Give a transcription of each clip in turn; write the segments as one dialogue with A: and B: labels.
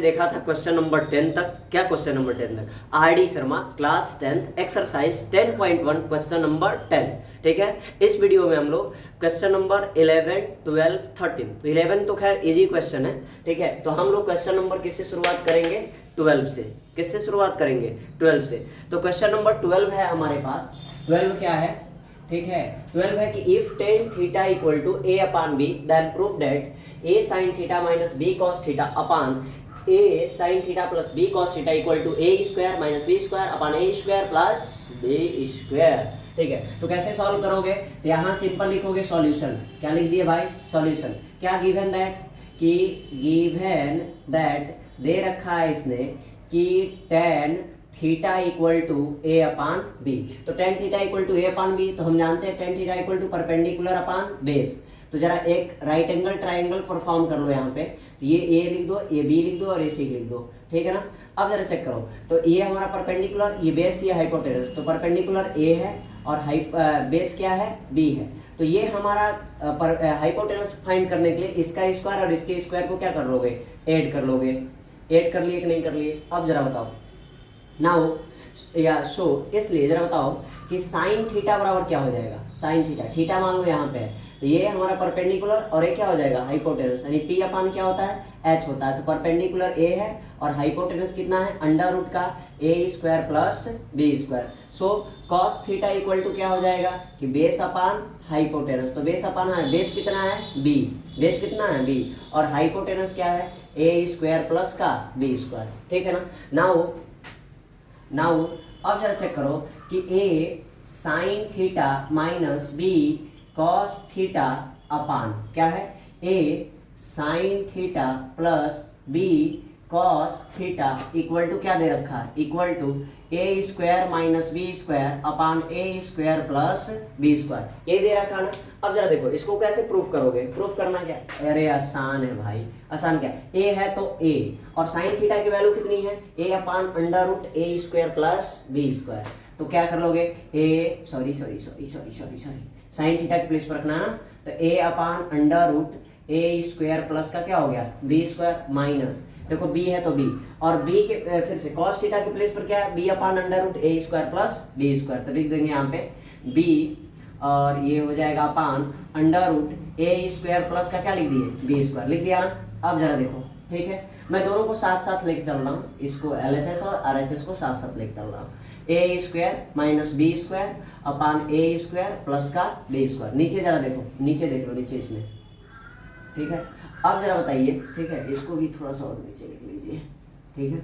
A: देखा था question number 10 तक। क्या क्वेश्चन नंबर 10 तक? RD. Sharma class 10 exercise 10.1 question number 10। ठीक है, इस वीडियो में हम लोग क्वेश्चन नंबर 11, 12, 13, तो 11 तो खैर इजी क्वेश्चन है। ठीक है, तो हम लोग क्वेश्चन नंबर किससे शुरुआत करेंगे? 12 से। किससे शुरुआत करेंगे? 12 से। तो क्वेश्चन नंबर 12 है हमारे पास। 12 क्या है? ठीक है, 12 है कि if tan theta equal to a upon b then proof that a sine theta minus b cos theta upon a sine theta plus b cos theta equal to a square minus b square upon a square plus b square. ठीक है, तो कैसे solve करोगे? तो यहाँ simple लिखोगे solution. क्या लिख दिए भाई? सॉल्यूशन। क्या गिवन दैट? कि गिवन दैट दे रखा है इसने कि tan theta equal to a upon b. तो tan theta equal to a upon b, तो हम जानते हैं tan theta equal to perpendicular upon base. तो जरा एक राइट एंगल ट्राइंगल परफॉर्म कर लो यहाँ पे। तो ये ए लिख दो, ये बी लिख दो और ये सी लिख दो। ठीक है ना? अब जरा चेक करो, तो ये हमारा परपेंडिकुलर, ये बेस, ये हाइपोटेनस। तो परपेंडिकुलर ए है और बेस क्या है? बी है। तो ये हमारा हाइपोटेनस फाइंड करने के लिए इसका स्क्वायर और इसके स्क्वायर को क्या कर लोगे? ऐड कर लोगे। ऐड कर लिए कि नहीं कर लिए? अब जरा बताओ नाउ या सो, इसलिए जरा बताओ कि साइन थीटा बराबर क्या हो जाएगा? साइन थीटा, थीटा मान लो यहाँ पे है, तो ये हमारा परपेंडिकुलर और ये क्या हो जाएगा? हाइपोटेनस। यानी पी अपान क्या होता है? एच होता है। तो परपेंडिकुलर ए है और हाइपोटेनस कितना है? अंडर रूट का a square plus b square. So cos theta equal to क्या हो जाएगा? कि बेस अपान हाइपोटेनस। तो बेस अपान है, बेस कितना है? बी। बेस कितना है? बी। और हाइपोटेनस क्या है? ए स्क्वायर प्लस का बी स्क्वायर। ठीक है ना? नाउ अब जरा चेक करो कि a sine theta minus b cos theta upon क्या है? A sine theta plus b cos theta equal to क्या दे रखा है? Equal to a square minus b square upon a square plus b square. ये दे रखा ना। अब जरा देखो इसको कैसे प्रूफ करोगे? प्रूफ करना क्या? अरे आसान है भाई, आसान। क्या? ए है तो ए, और साइन थीटा की वैल्यू कितनी है? A upon under root a square plus b square. तो क्या कर लोगे? ए सॉरी साइन थीटा के प्लेस पर रखना ना। तो ए upon under root a square plus का क्या हो गया? बी स्क्वायर माइनस, देखो बी है तो बी, और बी के फिर से कॉस थीटा के प्लेस पर क्या है? B upon under root a square plus b square. तो लिख देंगे यहाँ पे बी, और ये हो जाएगा अपान under root a square plus का क्या लिख दिए? बी स्क्वायर लिख दिया ना। अब जरा देखो, ठीक है, मैं दोनों को साथ साथ लेके चल रहा हूँ, इसको एलएचएस और आरएचएस को साथ साथ लेके चल रहा हूँ। A square minus b square upon a square plus का बी स्क्वायर। नीचे जरा देखो, नीचे देख लो, नीचे इसमें। ठीक है, अब जरा बताइए, ठीक है, इसको भी थोड़ा सा और नीचे लिख लीजिए। ठीक है,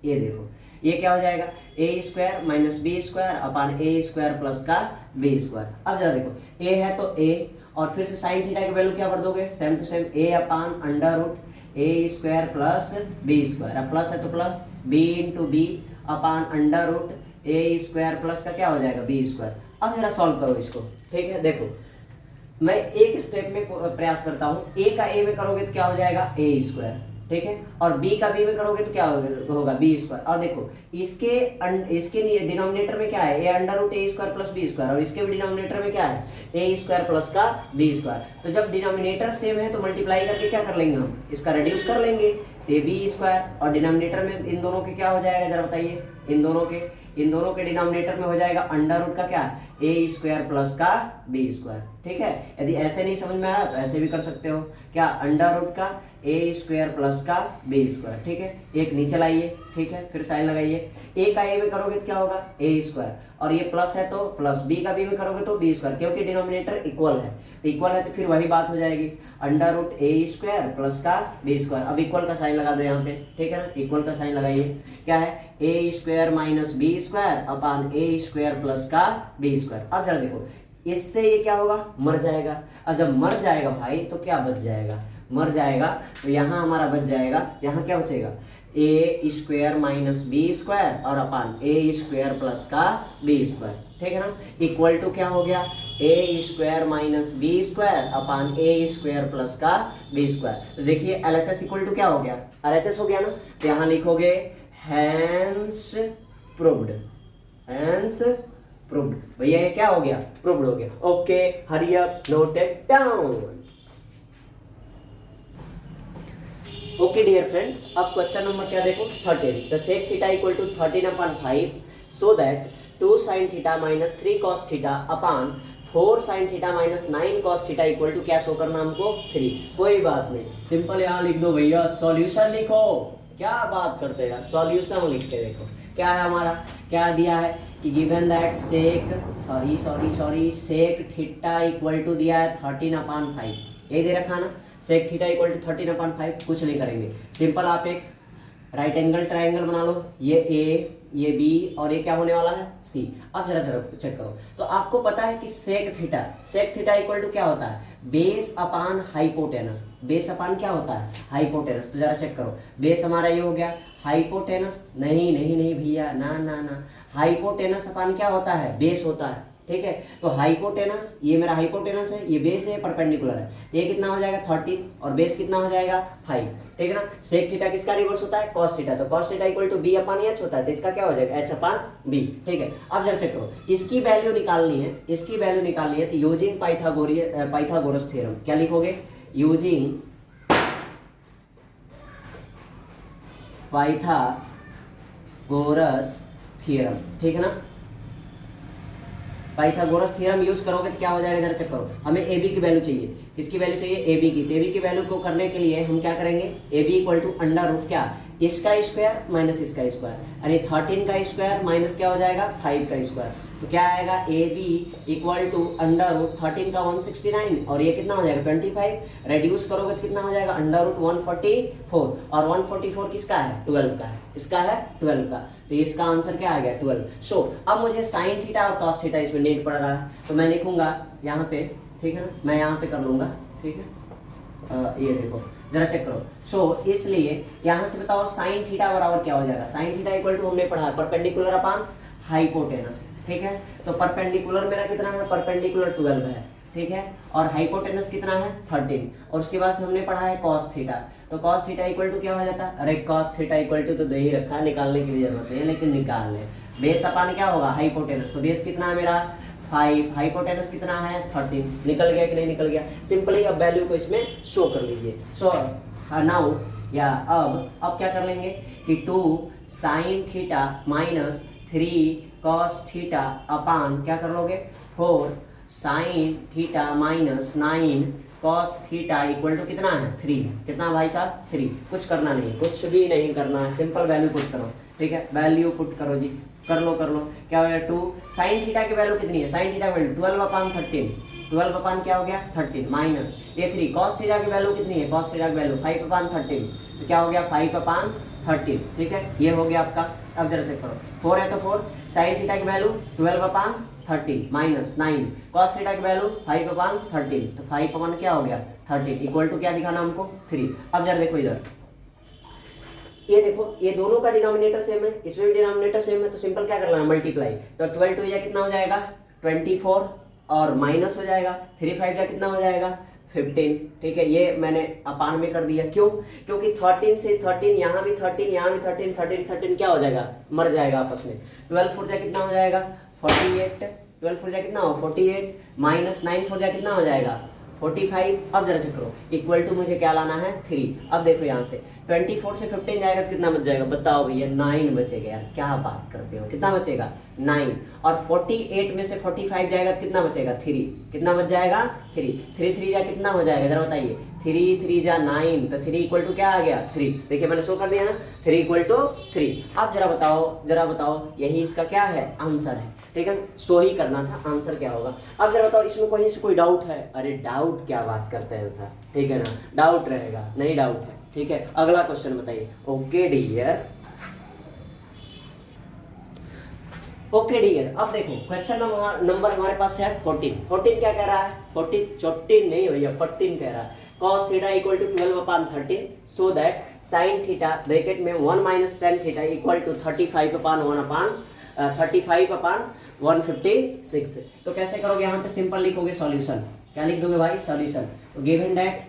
A: ये देखो, ये क्या हो जाएगा? A square minus b square upon a square plus का बी स्क्वायर। अब जरा देखो, ए है तो ए, और फिर से साइन थीटा की वैल्यू क्या कर दोगे? Same to same, a upon under root a square plus b square. अब प्लस है तो plus, b into b upon under root a square plus का क्या हो जाएगा? B square. अब जरा सॉल्व करो इसको। ठीक है, देखो मैं एक स्टेप में प्रयास करता हूँ। ए का ए में करोगे तो क्या हो जाएगा? A square. ठीक है, और बी का बी में करोगे तो क्या होगा? B square. और देखो इसके डिनोमिनेटर में क्या है? A under root a square plus b square, और इसके भी डिनोमिनेटर में क्या है? ए स्क्वायर प्लस का बी स्क्वायर। तो जब डिनोमिनेटर सेम है तो मल्टीप्लाई करके क्या कर लेंगे? हम इसका रिड्यूस कर लेंगे, तो ये बी स्क्वायर, और डिनोमिनेटर में इन दोनों के क्या हो जाएगा? जरा बताइए। इन दोनों के डिनोमिनेटर में हो जाएगा अंडर रूट का क्या? ए स्क्वायर प्लस का बी स्क्वायर। ठीक है, यदि ऐसे नहीं समझ में आ रहा तो ऐसे भी कर सकते हो। क्या? अंडर रूट का ए स्क्वायर प्लस का बी स्क्वायर। ठीक है, एक नीचे लाइए। ठीक है, फिर साइन लगाइए। ए का ए में करोगे तो क्या होगा? ए स्क्वायर, और ये प्लस है तो प्लस, बी का बी में करोगे तो बी स्क्वायर, क्योंकि डिनोमिनेटर इक्वल है। तो इक्वल है तो फिर वही बात हो जाएगी, under root a square plus का बी स्क्वायर। अब इक्वल का साइन लगा दो यहाँ पे। ठीक है ना, इक्वल का साइन लगाइए। क्या है? A square minus b square upon a square plus का बी स्क्वायर। अब जरा देखो, इससे ये क्या होगा? मर जाएगा। और जब मर जाएगा भाई तो क्या बच जाएगा? मर जाएगा तो यहाँ हमारा बच जाएगा, यहाँ क्या बचेगा? A square minus b square और अपान ए स्क्वायर प्लस का बी स्क्वायर। ठीक है ना, इक्वल टू क्या हो गया? A square minus b square upon a square plus का बी स्क्वायर। तो देखिए एलएचएस इक्वल टू क्या हो गया? एलएचएस हो गया ना। तो यहाँ लिखोगे हैंस प्रूव्ड। Hence proved. भैया ये क्या हो गया? प्रूव्ड हो गया। Okay, hurry up, note it down. Okay dear friends, अब क्वेश्चन नंबर क्या देखो 13। The sec theta equal to 13/5 so that 2 sin theta minus 3 cos theta upon 4 sin theta minus 9 cos theta equal to क्या show करना हमको 3। कोई बात नहीं, simple यहाँ लिख दो भैया, सॉल्यूशन लिखो। क्या बात करते हैं यार, सॉल्यूशन लिख के देखो क्या है हमारा। क्या दिया है कि given that sec theta equal to दिया है 13/5, ये दे रखा ना। सेक थीटा इक्वल टू 13/5, कुछ नहीं करेंगे, सिंपल आप एक राइट एंगल ट्राइंगल बना लो। ये ए, ये बी और ये क्या होने वाला है सी। अब जरा चेक करो, तो आपको पता है कि सेक थीटा इक्वल टू क्या होता है, base upon hypotenuse. Base upon क्या होता है, हाइपोटेनस। तो जरा चेक करो, बेस हमारा ये हो गया हाइपोटेनस, नहीं नहीं नहीं भैया, ना ना ना, हाइपोटेनस अपान क्या होता है, बेस होता है। ठीक है, तो हाइपोटेनस, ये मेरा हाइपोटेनस है, ये बेस है, परपेंडिकुलर है, ये कितना हो जाएगा 13 और बेस कितना हो जाएगा 5। ठीक है ना। सेक थीटा किसका रिवर्स होता है, कॉस थीटा, तो cos theta equal to b upon h होता है, तो इसका क्या हो जाएगा एच अपान बी। ठीक है, अब जरा चेक करो, इसकी वैल्यू निकालनी है, तो यूजिंग पाइथागोरस थ्योरम, क्या लिखोगे, यूजिंग पाइथागोरस थ्योरम। ठीक है ना, पाइथागोरस थ्योरम यूज करोगे तो क्या हो जाएगा, जरा चेक करो। हमें ए बी की वैल्यू चाहिए, किसकी वैल्यू चाहिए, ए बी की। तो ए बी की वैल्यू को करने के लिए हम क्या करेंगे, a b equal to under root क्या, इसका स्क्वायर माइनस इसका स्क्वायर, यानी 13 का स्क्वायर माइनस क्या हो जाएगा 5 का स्क्वायर। तो क्या आएगा, a b equal to under root 13 का 169 और ये कितना हो जाएगा 25। रेड्यूस करोगे तो कितना हो जाएगा अंडर रूट 144, और 144 किसका है 12 का है, इसका है 12 का, तो इसका आंसर क्या आ गया 12। सो अब मुझे साइन थीटा और कॉस थीटा इसमें नीड पड़ रहा है, तो मैं लिखूंगा यहाँ पे, ठीक है ना, मैं यहाँ पे कर लूंगा। ठीक है, ये देखो जरा चेक करो। सो इसलिए यहाँ से बताओ साइन थीटा बराबर क्या हो जाएगा, साइन थीटा इक्वल टू हमने पढ़ा परपेंडिकुलर अपान हाइपोटेनस। ठीक है, तो परपेंडिकुलर मेरा कितना है, परपेंडिकुलर 12 है। ठीक है, और हाइपोटेनस कितना है 13, और उसके बाद से हमने पढ़ा है कॉस थीटा, तो कॉस थीटा इक्वल टू क्या हो जाता है, अरे कॉस थीटा इक्वल टू तो दे ही रखा है, निकालने की भी जरूरत नहीं है, लेकिन निकाल ले। बेस अपान क्या होगा हाइपोटेनस, तो बेस कितना है मेरा 5, हाइपोटेनस कितना है 13, निकल गया कि नहीं निकल गया। सिंपली अब वैल्यू को इसमें शो कर लीजिए। सो नाउ या अब क्या कर लेंगे कि 2 sine theta minus 3 cos theta upon क्या कर लोगे 4 sine theta minus 9 cos theta equal to कितना है 3, कितना भाई साहब 3। कुछ करना नहीं, कुछ भी नहीं करना है, सिंपल वैल्यू पुट करो। ठीक है, वैल्यू पुट करो जी, कर लो क्या हो गया 2 साइन थीटा की वैल्यू कितनी है, साइन थीटा की वैल्यू 12/13, 12 अपान क्या हो गया 13 माइनस ये 3, कॉस थीटा की वैल्यू कितनी है, कॉस थीटा की वैल्यू 5/13, तो क्या हो गया 5/13। ठीक है, ये हो गया आपका। अब जरा चेक करो, 4 है तो 4, साइन थीटा की वैल्यू 12/13 माइनस 9 कॉस थीटा की वैल्यू 5/13, तो 5 क्या हो गया 13 इक्वल टू क्या दिखाना हमको 3। अब जरा देखो इधर, ये देखो ये दोनों का डिनोमिनेटर सेम है, इसमें भी डिनोमिनेटर सेम है, तो सिंपल क्या करना है मल्टीप्लाई। तो 12 टू या कितना हो जाएगा 24 और माइनस हो जाएगा 3 5 या कितना हो जाएगा 15। ठीक है, ये मैंने अपान में कर दिया, क्यों, क्योंकि 13 से 13 यहाँ भी 13 यहाँ भी 13 13 13 क्या हो जाएगा मर जाएगा आपस में। 12 4 जा कितना हो जाएगा 48, 12 4 जा कितना हो 48 माइनस 9 4 जा कितना हो जाएगा 45। अब जरा चेक करो, इक्वल टू मुझे क्या लाना है 3। अब देखो यहाँ से 24 से 15 जाएगा तो कितना बच जाएगा बताओ भैया 9 बचेगा। यार क्या बात करते हो, कितना बचेगा 9, और 48 में से 45 जाएगा तो कितना बचेगा 3, कितना बच जाएगा 3 3 3 जा कितना हो जाएगा जरा बताइए 3 3 जा 9, तो 3 इक्वल टू क्या आ गया 3। देखिए मैंने शो कर दिया ना 3 इक्वल टू 3। अब जरा बताओ यही इसका क्या है आंसर है। ठीक है, सो ही करना था, आंसर क्या होगा। अब जरा बताओ इसमें कहीं से कोई डाउट है, अरे डाउट क्या बात करते हैं सर, ठीक है ना, डाउट रहेगा नहीं डाउट है। ठीक है, अगला क्वेश्चन बताइए। ओके डियर, ओके डियर, अब देखो क्वेश्चन नंबर हमारे पास है 14। 14 क्या कह रहा है 14 नहीं भैया 14 कह रहा है cos theta equal to 12/13 so that sin theta bracket में 1 minus tan theta equal to 35/1/156। तो कैसे करोगे, यहाँ पे सिंपल लिखोगे सॉल्यूशन, क्या लिख दोगे भाई सॉल्यूशन। तो गिवन दैट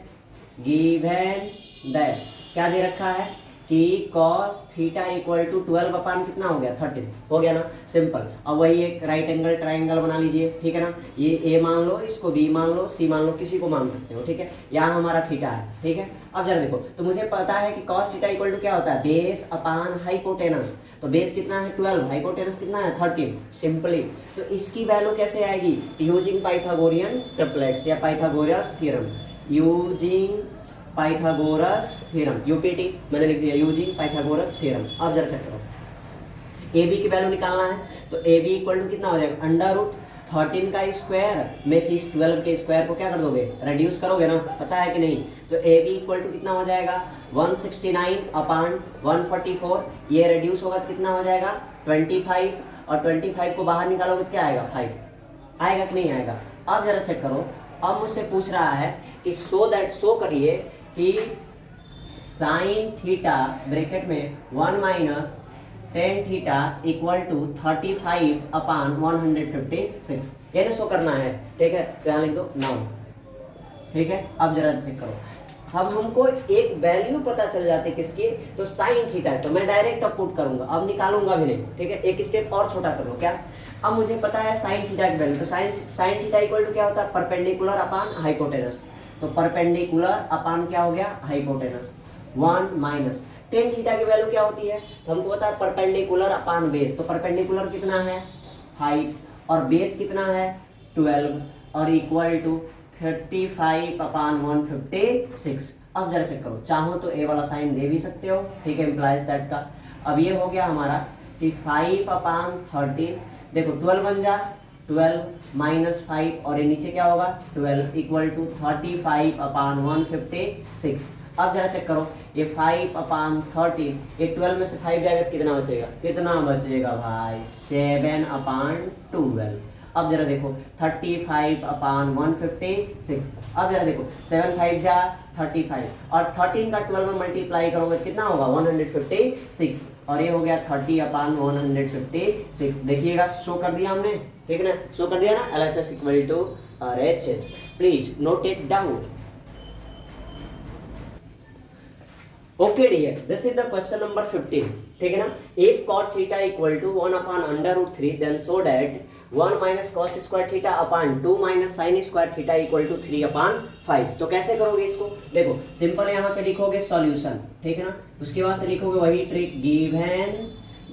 A: क्या दे रखा है कि cos थीटा इक्वल टू 12 अपान कितना हो गया 13 हो गया ना, सिंपल। अब वही एक राइट एंगल ट्राइंगल बना लीजिए, ठीक है ना, ये ए मान लो, इसको बी मान लो, सी मान लो, किसी को मान सकते हो, ठीक है। यहाँ हमारा थीटा है, ठीक है। अब जरा देखो, तो मुझे पता है कि cos थीटा इक्वल टू क्या होता है, बेस अपान हाइपोटेनस। तो बेस कितना है 12, हाइपोटेनस कितना है 13, सिंपली। तो इसकी वैल्यू कैसे आएगी, यूजिंग पाइथागोरियन ट्रिपलेट्स या Pythagoras theorem, using Pythagoras theorem, UPT मैंने लिख दिया, यूजिंग पाइथागोरस थ्योरम। अब जरा चेक करो, ए बी की वैल्यू निकालना है, तो ए बी इक्वल टू कितना हो जाएगा, अंडर रूट 13 का स्क्वायर में से इस 12 के स्क्वायर को क्या कर दोगे, रिड्यूस करोगे ना, पता है कि नहीं। तो ए बी इक्वल टू कितना हो जाएगा 169 अपान 144, ये रिड्यूस होगा तो कितना हो जाएगा 25, और 25 को बाहर निकालोगे तो क्या आएगा 5 आएगा कि नहीं आएगा। अब जरा चेक करो, अब मुझसे पूछ रहा है कि शो करिए कि साइन थीटा ब्रैकेट में 1 minus tan theta equal to 35 upon 156, ये ना शो करना है, ठीक है। तो यहाँ लिख दो नाउ, ठीक है। अब जरा चेक करो, अब हमको एक वैल्यू पता चल जाती है किसकी, तो साइन थीटा है, तो मैं डायरेक्ट अब पुट करूंगा, अब निकालूंगा भी नहीं, ठीक है। एक स्टेप और छोटा कर लो, क्या, अब मुझे पता है साइन थीटा की वैल्यू, तो साइन थीटा इक्वल टू क्या होता है, परपेंडिकुलर अपान हाइपोटेनस। तो परपेंडिकुलर अपान क्या हो गया, हाइपोटेनस। 1 माइनस टेन थीटा की वैल्यू क्या होती है, तो हमको पता है परपेंडिकुलर अपान बेस, तो परपेंडिकुलर कितना है 5 और बेस कितना है 12 और इक्वल टू 35 अपान 156। अब जरा चेक करो, चाहो तो ए वाला साइन दे भी सकते हो, ठीक है, इम्प्लाइज दैट का। अब ये हो गया हमारा कि 5 अपान 13, देखो 12 बन जा, 12 माइनस 5 और ये नीचे क्या होगा 12 इक्वल टू 35 अपान 156। अब जरा चेक करो, ये 5 अपान 13, ये 12 में से 5 जाएगा तो कितना बचेगा, कितना बचेगा भाई 7 अपान 12। अब जरा देखो 35 अपान 156। अब जरा देखो 7 5 जा 35 और 13 का 12 में मल्टीप्लाई करोगे तो कितना होगा 156, और ये हो गया 30 अपान 156। देखिएगा शो कर दिया हमने, ठीक है ना, शो कर दिया ना, LHS equal to RHS। Please note it down. Okay dear, this is the question number 15, ठीक है ना। इफ cot theta equal to 1 upon under root 3 then show that 1 minus cos square theta upon 2 minus sine square theta equal to 3 upon 5। तो कैसे करोगे इसको, देखो simple यहाँ पे लिखोगे सॉल्यूशन, ठीक है ना, उसके बाद से लिखोगे वही ट्रिक, गिवन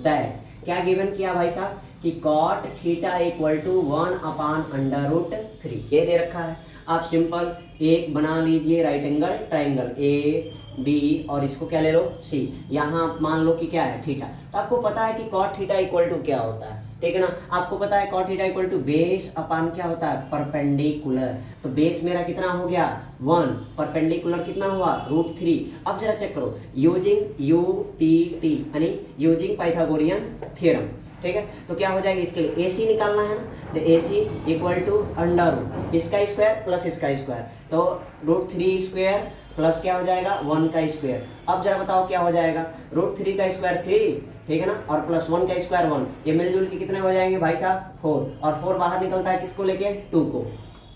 A: दैट, क्या गिवन किया भाई साहब कि cot theta equal to 1 upon under root 3, ये दे रखा है। आप सिंपल एक बना लीजिए right angle triangle, a b और इसको क्या ले लो सी, यहाँ मान लो कि क्या है थीटा। तो आपको पता है कि cot थीटा इक्वल टू क्या होता है, ठीक है ना, आपको पता है cot theta equal to base upon क्या होता है परपेंडिकुलर। तो बेस मेरा कितना हो गया 1, परपेंडिकुलर कितना हुआ √3। अब जरा चेक करो, यूजिंग यूपीटी यानी यूजिंग पाइथागोरियन थ्योरम, ठीक है। तो क्या हो जाएगा, इसके लिए AC निकालना है ना, तो AC equal to under root इसका स्क्वायर प्लस इसका स्क्वायर, तो √3 स्क्वायर प्लस क्या हो जाएगा 1 का स्क्वायर। अब जरा बताओ क्या हो जाएगा, √3 का स्क्वायर 3, ठीक है ना, और प्लस 1 का स्क्वायर 1, ये मिलजुल के कितने हो जाएंगे भाई साहब 4, और 4 बाहर निकलता है किसको लेके 2 को,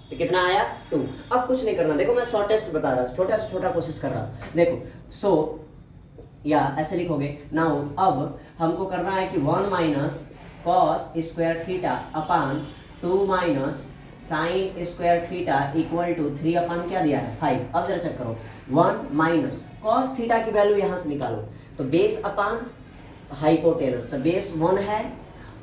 A: तो कितना आया 2। अब कुछ नहीं करना, देखो मैं शॉर्टेस्ट बता रहा हूँ, छोटा से छोटा कोशिश कर रहा हूँ, देखो सो या ऐसे लिखोगे नाउ। अब हमको करना है कि 1 minus cos square theta upon 2 minus sine square theta equal to 3 upon क्या दिया है 5। अब जरा चेक करो, 1 माइनस कॉस थीटा की वैल्यू यहाँ से निकालो, तो बेस अपान हाइपोटेनस, तो बेस 1 है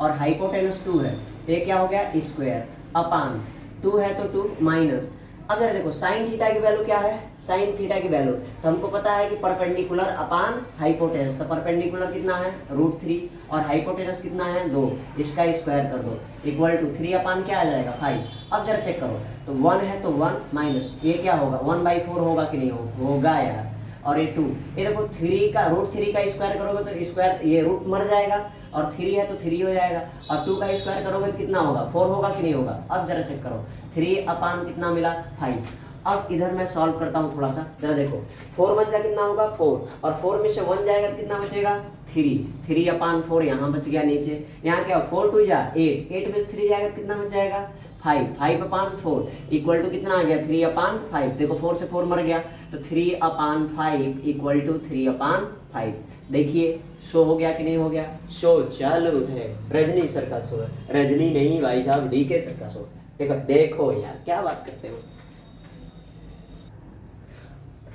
A: और हाइपोटेनस 2 है, तो ये क्या हो गया स्क्वायर अपान 2 है तो 2 माइनस। अब जरा देखो साइन थीटा की वैल्यू क्या है, साइन थीटा की वैल्यू तो हमको पता है कि परपेंडिकुलर अपान हाइपोटेनस, तो परपेंडिकुलर कितना है √3 और हाइपोटेनस कितना है 2, इसका स्क्वायर कर दो इक्वल टू 3 अपान क्या आ जाएगा 5। अब जरा चेक करो, तो 1 है तो 1 माइनस ये क्या होगा 1/4 होगा कि नहीं होगा यार, और ये 2, ये देखो 3 का √3 का स्क्वायर करोगे तो स्क्वायर ये रूट मर जाएगा, और 3 है तो 3 हो जाएगा, और 2 का स्क्वायर करोगे तो कितना होगा 4 होगा कि नहीं होगा। अब जरा चेक करो 3 अपान कितना मिला 5। अब इधर मैं सॉल्व करता हूँ थोड़ा सा, जरा देखो 4 बन जाए कितना होगा 4, और 4 में से 1 जाएगा तो कितना बचेगा 3 अपान 4 यहाँ बच गया नीचे, यहाँ क्या 4 2 जा 8 में से 3 जाएगा तो कितना बच जाएगा 5/4 इक्वल टू कितना आ गया 3/5। देखो 4 से 4 मर गया तो 3/5 इक्वल टू 3/5। देखिए शो हो गया कि नहीं हो गया? शो चालू है। रजनी सर का शो है, रजनी नहीं भाई साहब, डीके सर का शो। देखो देखो यार क्या बात करते हो।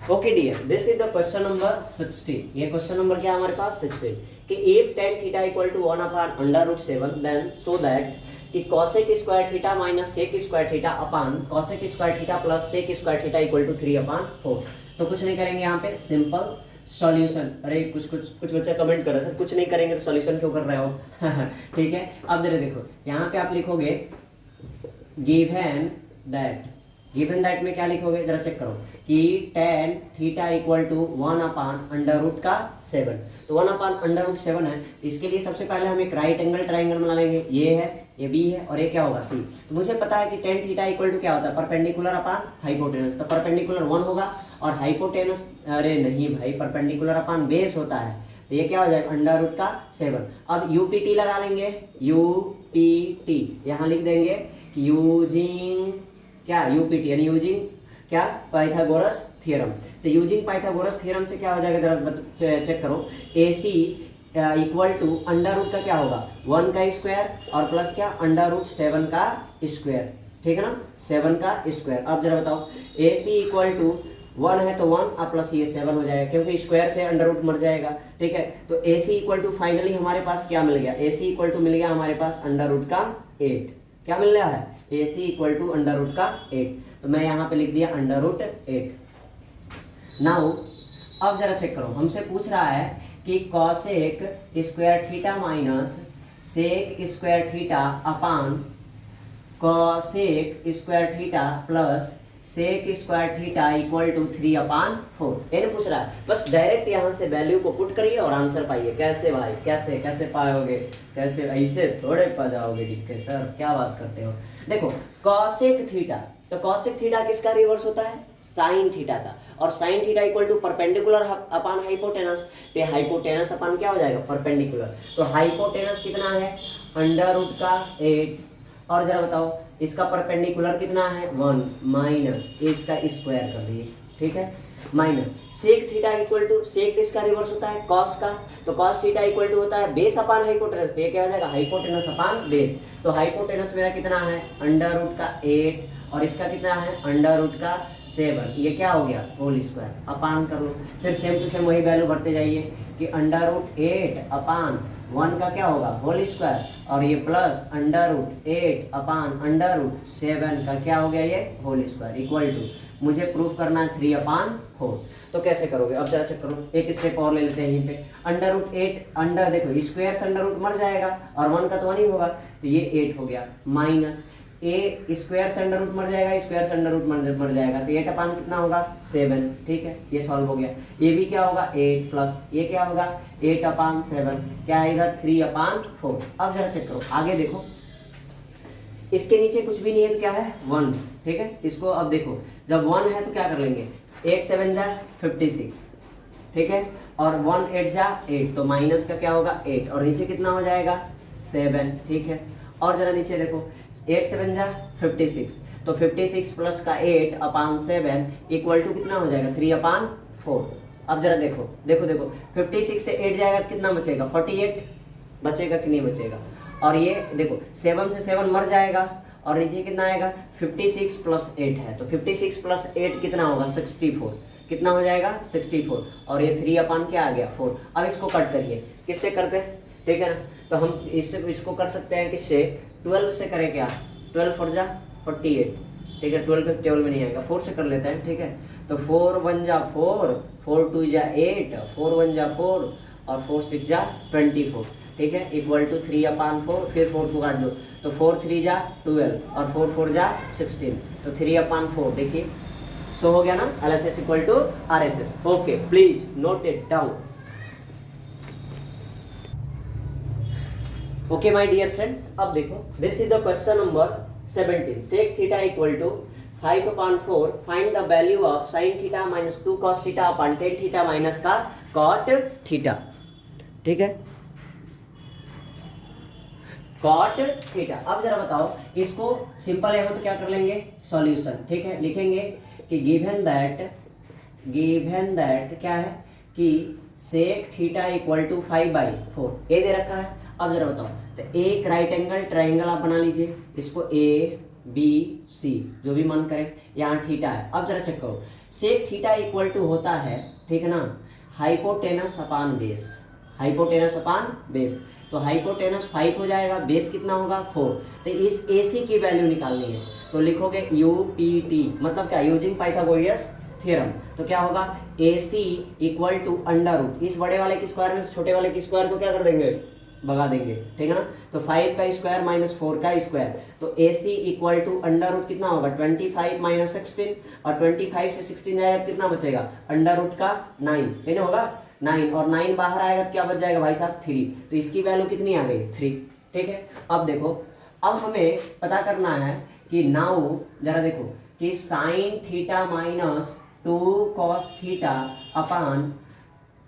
A: Okay dear, this is the question number 16। ये क्वेश्चन नंबर क्या है हमारे पास 16 कि if tan theta equal to 1/√7 then so that कि cosec square theta minus sec square theta upon cosec square theta plus sec square theta equal to 3/4। तो कुछ नहीं करेंगे यहाँ पे, सिंपल सॉल्यूशन। अरे कुछ बच्चा कमेंट कर रहा है सर कुछ नहीं करेंगे तो सॉल्यूशन क्यों कर रहे हो? ठीक है, अब जरा देखो यहाँ पे आप लिखोगे गिवन दैट में क्या लिखोगे जरा चेक करो कि tan थीटा इक्वल टू 1/√7। तो 1/√7 है, इसके लिए सबसे पहले हम एक राइट एंगल ट्राइंगल बना लेंगे। ये है, ये बी है और ये क्या होगा सी। तो मुझे पता है कि tan थीटा इक्वल टू क्या होता है परपेंडिकुलर अपान हाइपोटेनस। तो परपेंडिकुलर 1 होगा और हाइपोटेनस, अरे नहीं भाई, परपेंडिकुलर अपान बेस होता है। तो ये क्या हो जाएगा √7। अब यूपीटी लगा लेंगे, यूपीटी यहाँ लिख देंगे कि यूजिंग क्या यूपीटी यानी यूजिंग क्या पाइथागोरस थ्योरम। तो यूजिंग पाइथागोरस थ्योरम से क्या हो जाएगा जरा चेक करो। AC इक्वल टू √ का क्या होगा 1 का स्क्वायर और प्लस क्या √7 का स्क्वायर। ठीक है ना, 7 का स्क्वायर। अब जरा बताओ AC इक्वल टू 1 है तो 1 और प्लस ये 7 हो जाएगा क्योंकि स्क्वायर से √ मर जाएगा। ठीक है, तो AC इक्वल टू फाइनली हमारे पास क्या मिल गया, AC इक्वल टू मिल गया हमारे पास √ का 8। क्या मिल रहा है AC इक्वल टू √ का 8। तो मैं यहाँ पे लिख दिया √8। नाउ अब जरा चेक करो, हमसे पूछ रहा है कि cosec square theta minus sec square theta upon cosec square theta plus sec square theta equal to 3/4। ये पूछ रहा है, बस डायरेक्ट यहाँ से वैल्यू को पुट करिए और आंसर पाइए। कैसे भाई, कैसे पाओगे, कैसे ऐसे थोड़े पा जाओगे डिक्के सर, क्या बात करते हो। देखो cosec थीटा, तो cosec थीटा किसका रिवर्स होता है sin थीटा का, और sin theta equal to perpendicular upon hypotenuse. तो हाइपोटेनस अपान क्या हो जाएगा परपेंडिकुलर। तो हाइपोटेनस कितना है √ का 8 और जरा बताओ इसका परपेंडिकुलर कितना है 1 माइनस इसका स्क्वायर कर दिए। ठीक है, minus sec theta equal to, sec किसका रिवर्स होता है कॉस का। तो कॉस थीटा इक्वल टू होता है बेस अपान हाइपोटेनस। तो ये क्या हो जाएगा हाइपोटेनस अपान बेस। तो हाइपोटेनस मेरा कितना है √ का 8 और इसका कितना है √ का 7। ये क्या हो गया होल स्क्वायर अपान कर लो। फिर सेम टू सेम वही वैल्यू भरते जाइए कि √ 8 अपान 1 का क्या होगा होल स्क्वायर और ये प्लस √ 8 अपान √7 का क्या हो गया ये होल स्क्वायर इक्वल टू, मुझे प्रूफ करना है 3/4। तो कैसे करोगे, अब जरा चेक करो, एक स्टेप और ले लेते हैं यहीं पे। √8 देखो स्क्वायर से √ मर जाएगा और 1 का तो 1 ही होगा, तो ये 8 हो गया माइनस ए स्क्वायर से √ मर जाएगा, स्क्वायर से √ मर जाएगा, तो 8 अपान कितना होगा 7। ठीक है, ये सॉल्व हो गया। ये भी क्या होगा 8 प्लस ये क्या होगा 8/7, क्या है इधर 3/4। अब जरा चेक करो आगे देखो, इसके नीचे कुछ भी नहीं है तो क्या है 1। ठीक है, इसको अब देखो जब 1 है तो क्या कर लेंगे 8 7 जा 56। ठीक है, और 1 8 जा 8, तो माइनस का क्या होगा 8 और नीचे कितना हो जाएगा 7। ठीक है, और जरा नीचे देखो 8 7 जा 56, तो 56 प्लस का 8/7 इक्वल टू कितना हो जाएगा 3/4। अब जरा देखो 56 से 8 जाएगा तो कितना बचेगा 48 बचेगा कि नहीं बचेगा। और ये देखो 7 से 7 मर जाएगा और नीचे कितना आएगा 56 प्लस 8 है, तो 56 प्लस 8 कितना होगा 64। कितना हो जाएगा 64 और ये 3/4 क्या आ गया 4। अब इसको कट करिए, किससे करते हैं ठीक है ना, तो हम इसको कर सकते हैं किससे 12 से करें क्या 12 4 जा 48। ठीक है, 12 के टेबल में नहीं आएगा, 4 से कर लेते हैं। ठीक है, तो 4 1 जा 4, 4 2 जा 8, 4 1 जा 4 और 4 6 जा 24। ठीक है, इक्वल टू 3/4, फिर 4 को काट दो तो 4 3 जा 12 और 4 4 जा 16, तो 3/4। देखिए सो हो गया ना, LHS equal to RHS। Okay, please note it down. Okay my dear friends, अब देखो this is the question number 17। Sec theta equal to 5/4, find the value of sin theta minus 2 cos theta upon tan theta minus का cot theta. ठीक है, cot theta. अब जरा बताओ इसको simple यहाँ पे क्या कर लेंगे, सॉल्यूशन, ठीक है। लिखेंगे कि गिवन दैट क्या है कि सेक थीटा इक्वल टू 5/4 ये दे रखा है। अब जरा बताओ तो एक राइट एंगल ट्राइंगल आप बना लीजिए, इसको ए बी सी जो भी मन करे, यहाँ थीटा है। अब जरा चेक करो, सेक थीटा इक्वल टू होता है, ठीक है ना, हाइपोटेनस अपान बेस, हाइपोटेनस अपान बेस। तो हाइपोटेनस 5 हो जाएगा, बेस कितना होगा 4। तो इस AC की वैल्यू निकालनी है तो लिखोगे UPT, मतलब क्या, यूजिंग पाइथागोरस थ्योरम। तो क्या होगा AC equal to under root, इस बड़े वाले के स्क्वायर में से छोटे वाले के स्क्वायर को क्या कर देंगे, भगा देंगे, ठीक है ना। तो 5 का स्क्वायर माइनस 4 का स्क्वायर, तो AC equal to under root कितना होगा 25 माइनस 16, और 25 से 16 जाएगा तो कितना बचेगा, अंडर रूट का 9, है ना, होगा 9, और 9 बाहर आएगा तो क्या बच जाएगा भाई साहब 3। तो इसकी वैल्यू कितनी आ गई 3, ठीक है। अब देखो, अब हमें पता करना है कि नाउ जरा देखो कि sine theta minus 2 cos theta अपान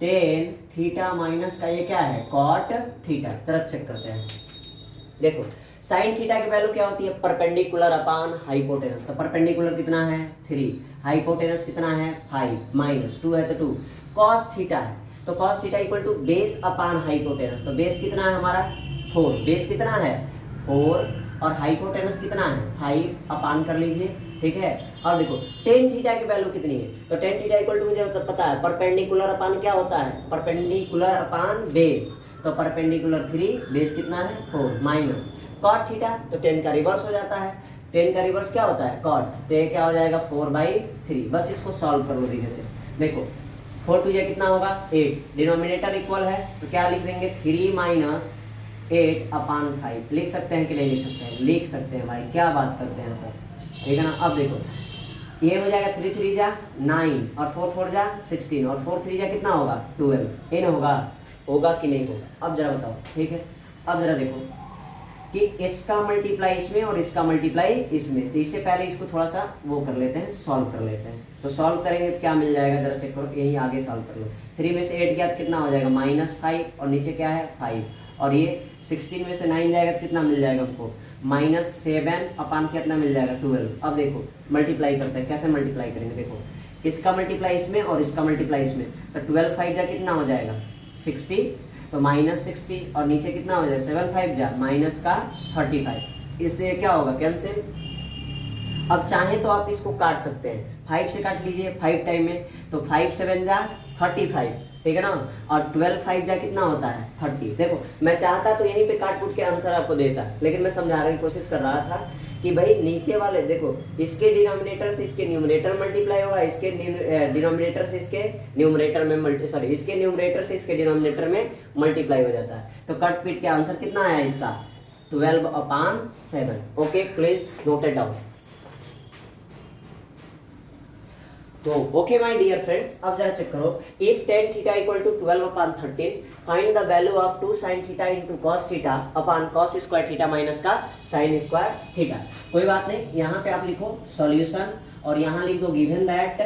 A: टेन थीटा माइनस का ये क्या है, कॉट थीटा। चलो चेक करते हैं। देखो साइन थीटा की वैल्यू क्या होती है, परपेंडिकुलर अपान हाइपोटेनस। तो परपेंडिकुलर कितना है 3, हाइपोटेनस कितना है 5, माइनस 2 है तो 2, कॉस थीटा है तो cos theta equal to base upon hypotenuse. तो बेस कितना है हमारा 4, बेस कितना है 4, और हाइपोटेनस कितना है 5 अपान कर लीजिए, ठीक है। और देखो टेन थीटा की वैल्यू कितनी है, तो टेन थीटा इक्वल टू मुझे पता है परपेंडिकुलर अपान क्या होता है, परपेंडिकुलर अपान बेस। तो परपेंडिकुलर 3, बेस कितना है 4, माइनस कॉट थीटा, तो 10 का रिवर्स हो जाता है, 10 का रिवर्स क्या होता है कॉट, तो ये क्या हो जाएगा 4/3। बस इसको सॉल्व कर लो धीरे से। देखो 4 टू कितना होगा 8, डिनोमिनेटर इक्वल है तो क्या लिख देंगे 3 माइनस 8 अपान 5। लिख सकते हैं कि नहीं लिख सकते हैं, लिख सकते हैं भाई, क्या बात करते हैं सर, ठीक है ना। अब देखो ये हो जाएगा 3 3 जा 9, और 4 4 जा 16, और 4 3 जा कितना होगा 12, ये ना होगा, होगा कि नहीं होगा। अब जरा बताओ, ठीक है। अब जरा देखो कि इसका मल्टीप्लाई इसमें और इसका मल्टीप्लाई इसमें, तो इससे पहले इसको थोड़ा सा वो कर लेते हैं, सॉल्व कर लेते हैं। तो सॉल्व करेंगे तो क्या मिल जाएगा, जरा चेक करो, यही आगे सॉल्व कर लो। 3 में से 8 गया तो कितना हो जाएगा -5, और नीचे क्या है 5, और ये 16 में से 9 जाएगा तो कितना मिल जाएगा हमको -7 अपान कितना मिल जाएगा 12। अब देखो मल्टीप्लाई करते हैं, कैसे मल्टीप्लाई करेंगे, देखो इसका मल्टीप्लाई इसमें और इसका मल्टीप्लाई इसमें, तो 12 5 जा कितना हो जाएगा 60, तो -60, और नीचे कितना हो जाएगा 7 5 जा माइनस का 35, इससे क्या होगा कैंसिल। अब चाहे तो आप इसको काट सकते हैं, 5 से काट लीजिए 5 टाइम में, तो 5 7 जा 35, ठीक है ना, और 12 5 जा कितना होता है 30। देखो मैं चाहता तो यहीं पे काट कूट के आंसर आपको देता, लेकिन मैं समझाने की कोशिश कर रहा था कि भाई नीचे वाले देखो, इसके डिनोमिनेटर से इसके न्यूमरेटर मल्टीप्लाई होगा, इसके डिनोमिनेटर से इसके न्यूमरेटर में इसके न्यूमरेटर से इसके डिनोमिनेटर में मल्टीप्लाई हो जाता है। तो कट पीट के आंसर कितना आया इसका 12/7। Okay please note it down. तो ओके माय डियर फ्रेंड्स, अब जरा चेक करो, if tan theta equal to 12/13 find the value of 2 sin theta into cos theta upon cos square theta minus का sin स्क्वायर थीटा। कोई बात नहीं, यहाँ पे आप लिखो सॉल्यूशन, और यहाँ लिख दो गिवन दैट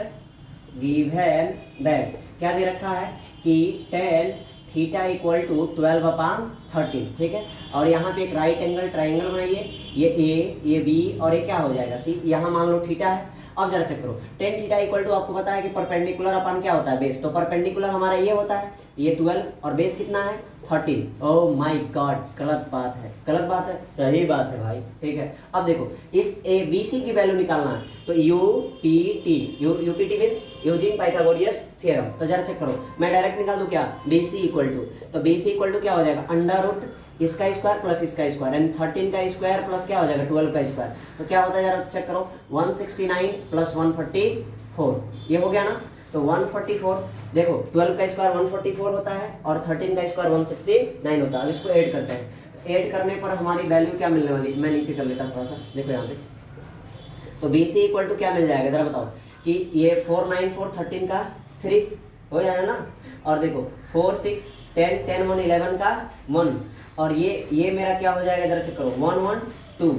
A: क्या दे रखा है कि tan थीटा इक्वल टू 12/13, ठीक है। और यहाँ पे एक राइट एंगल ट्राइंगल बनाइए, ये A ये B और ये क्या हो जाएगा C, यहाँ मान लो थीटा है। अब जरा चेक करो, tan थीटा इक्वल टू आपको पता है कि परपेंडिकुलर अपन क्या होता है बेस, तो परपेंडिकुलर हमारा ये होता है, ये 12 और बेस कितना है 13। ओह माय गॉड, गलत बात है, गलत बात है, सही बात है भाई, ठीक है। अब देखो इस ABC की वैल्यू निकालना है, तो UPT means using Pythagoras theorem. तो जरा चेक करो, मैं डायरेक्ट निकाल दूं क्या BC इक्वल टू, तो BC इक्वल टू क्या हो जाएगा अंडर रूट इसका स्क्वायर प्लस इसका स्क्वायर, यानी 13 का स्क्वायर प्लस क्या हो जाएगा 12 का स्क्वायर। तो क्या होता है जरा चेक करो, 169 प्लस 144, ये हो गया ना। तो 144, देखो 12 का स्क्वायर 144 होता है और 13 का स्क्वायर 169 होता है। अब इसको ऐड करते हैं, तो ऐड करने पर हमारी वैल्यू क्या मिलने वाली, मैं नीचे कर लेता थोड़ा सा, देखो यहाँ पे। तो BC इक्वल टू क्या मिल जाएगा जरा बताओ, कि ये 494 13 का 3 हो जाएगा ना, और देखो 4 6 10 10 1 11 का 1, और ये मेरा क्या हो जाएगा जरा चेक करो 1 1 2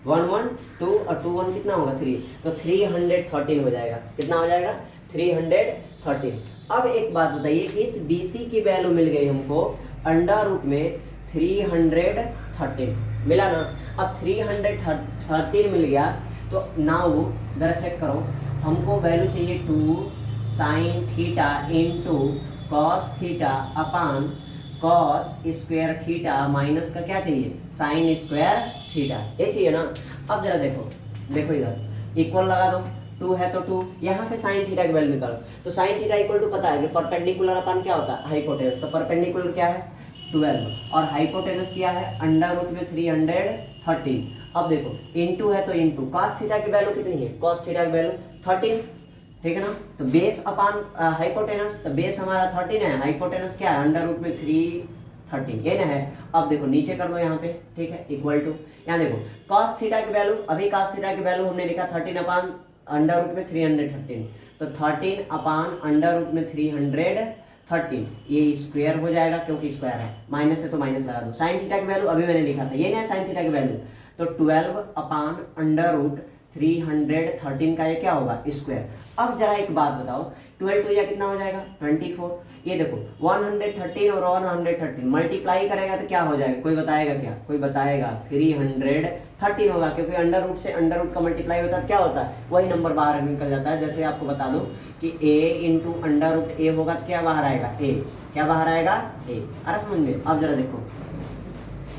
A: 1 1 2 और 2 1 कितना होगा 3, तो 313 हो जाएगा, कितना हो जाएगा 313। अब एक बात बताइए, इस BC की वैल्यू मिल गई हमको अंडर रूट में 313, मिला ना। अब 313 मिल गया, तो नाउ जरा चेक करो, हमको वैल्यू चाहिए 2 sine theta into cos theta अपान कॉस स्क्वायर थीटा माइनस का क्या चाहिए, साइन स्क्वायर थीटा, ये चाहिए ना। अब जरा देखो, देखो इधर इक्वल लगा दो, 2 है तो 2, यहाँ से साइन थीटा की वैल्यू निकालो। तो साइन थीटा इक्वल टू पता है कि परपेंडिकुलर अपन क्या होता है, हाइपोटेनस। तो परपेंडिकुलर क्या है 12 और हाइपोटेनस क्या है अंडर रूट में 313। अब देखो इनटू है तो इनटू कॉस थीटा की वैल्यू कितनी है, कॉस थीटा की वैल्यू 13, ठीक है ना। तो बेस अपान हाइपोटेनस, तो बेस हमारा 13 है, हाइपोटेनस क्या है अंडर रूट में 313, ये ना है। अब देखो नीचे कर दो यहाँ पे, ठीक है, इक्वल टू, यहाँ देखो कॉस थीटा की वैल्यू, अभी कॉस थीटा की वैल्यू हमने लिखा 13 अपान अंडर रूट में 313, तो 13 अपान अंडर रूट में 313, ये स्क्वायर हो जाएगा क्योंकि स्क्वायर है, माइनस है तो माइनस लगा दो। साइन थीटा की वैल्यू अभी मैंने लिखा था, ये ना साइन थीटा की वैल्यू, तो 12 अपान अंडर रूट 313 का ये क्या होगा स्क्वायर। अब जरा एक बात बताओ, 12 तो यह कितना हो जाएगा 24, ये देखो 113 और 113 मल्टीप्लाई करेगा तो क्या हो जाएगा, कोई बताएगा क्या, कोई बताएगा 313 होगा, क्योंकि अंडर रूट से अंडर रूट का मल्टीप्लाई होता है क्या होता है, वही नंबर बाहर निकल जाता है। जैसे आपको बता दूं कि a इंटू अंडर रूट ए होगा तो क्या बाहर आएगा a, क्या बाहर आएगा a, अरे समझ में। अब जरा देखो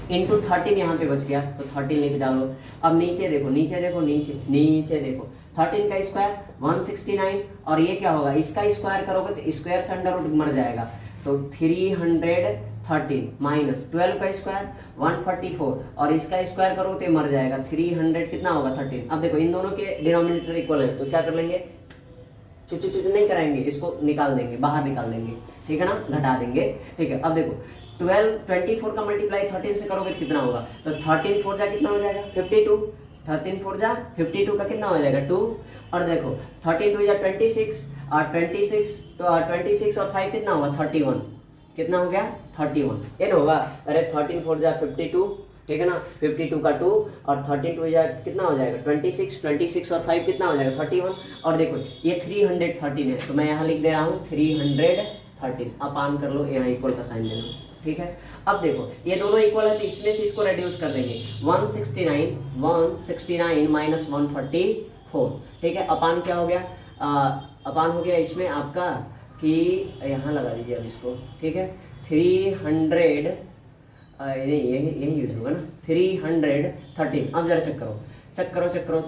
A: इंटू 13 यहाँ पे बच गया, तो 13 लिख डालो। अब नीचे देखो, नीचे देखो, नीचे देखो, 13 का स्क्वायर 169, और ये क्या होगा, इसका स्क्वायर करोगे तो स्क्वायर से अंडर रूट मर जाएगा, तो 313 माइनस 12 का स्क्वायर 144, और इसका स्क्वायर करोगे तो मर जाएगा, 300 कितना होगा 13। अब देखो इन दोनों के डिनोमिनेटर इक्वल है, तो क्या कर लेंगे, चुच नहीं कराएंगे, इसको निकाल देंगे, बाहर निकाल देंगे, ठीक है ना, घटा देंगे, ठीक है। अब देखो 24 का मल्टीप्लाई 13 से करोगे तो कितना होगा, तो 13 4 जा कितना हो जाएगा 52, 13 4 जा 52 का कितना हो जाएगा 2, और देखो 13 2 जा 26, और 26 तो 26 और 5 कितना होगा 31, कितना हो गया 31, ये ना होगा। अरे 13 4 जा 52, ठीक है ना, 52 का 2, और 13 2 जा कितना हो जाएगा 26, 26 और 5 कितना हो जाएगा 31, और देखो ये 313 है, तो मैं यहाँ लिख दे रहा हूँ 313, अपान कर लो, यहाँ इक्वल का साइन देना, ठीक है। अब देखो ये दोनों इक्वल है तो इसमें से इसको रेड्यूस कर लेंगे, 169 माइनस 144, ठीक है, अपान क्या हो गया, अपान हो गया इसमें आपका कि यहाँ लगा दीजिए अब इसको, ठीक है, 300 नहीं यही यूज होगा ना, 313। अब जरा चेक करो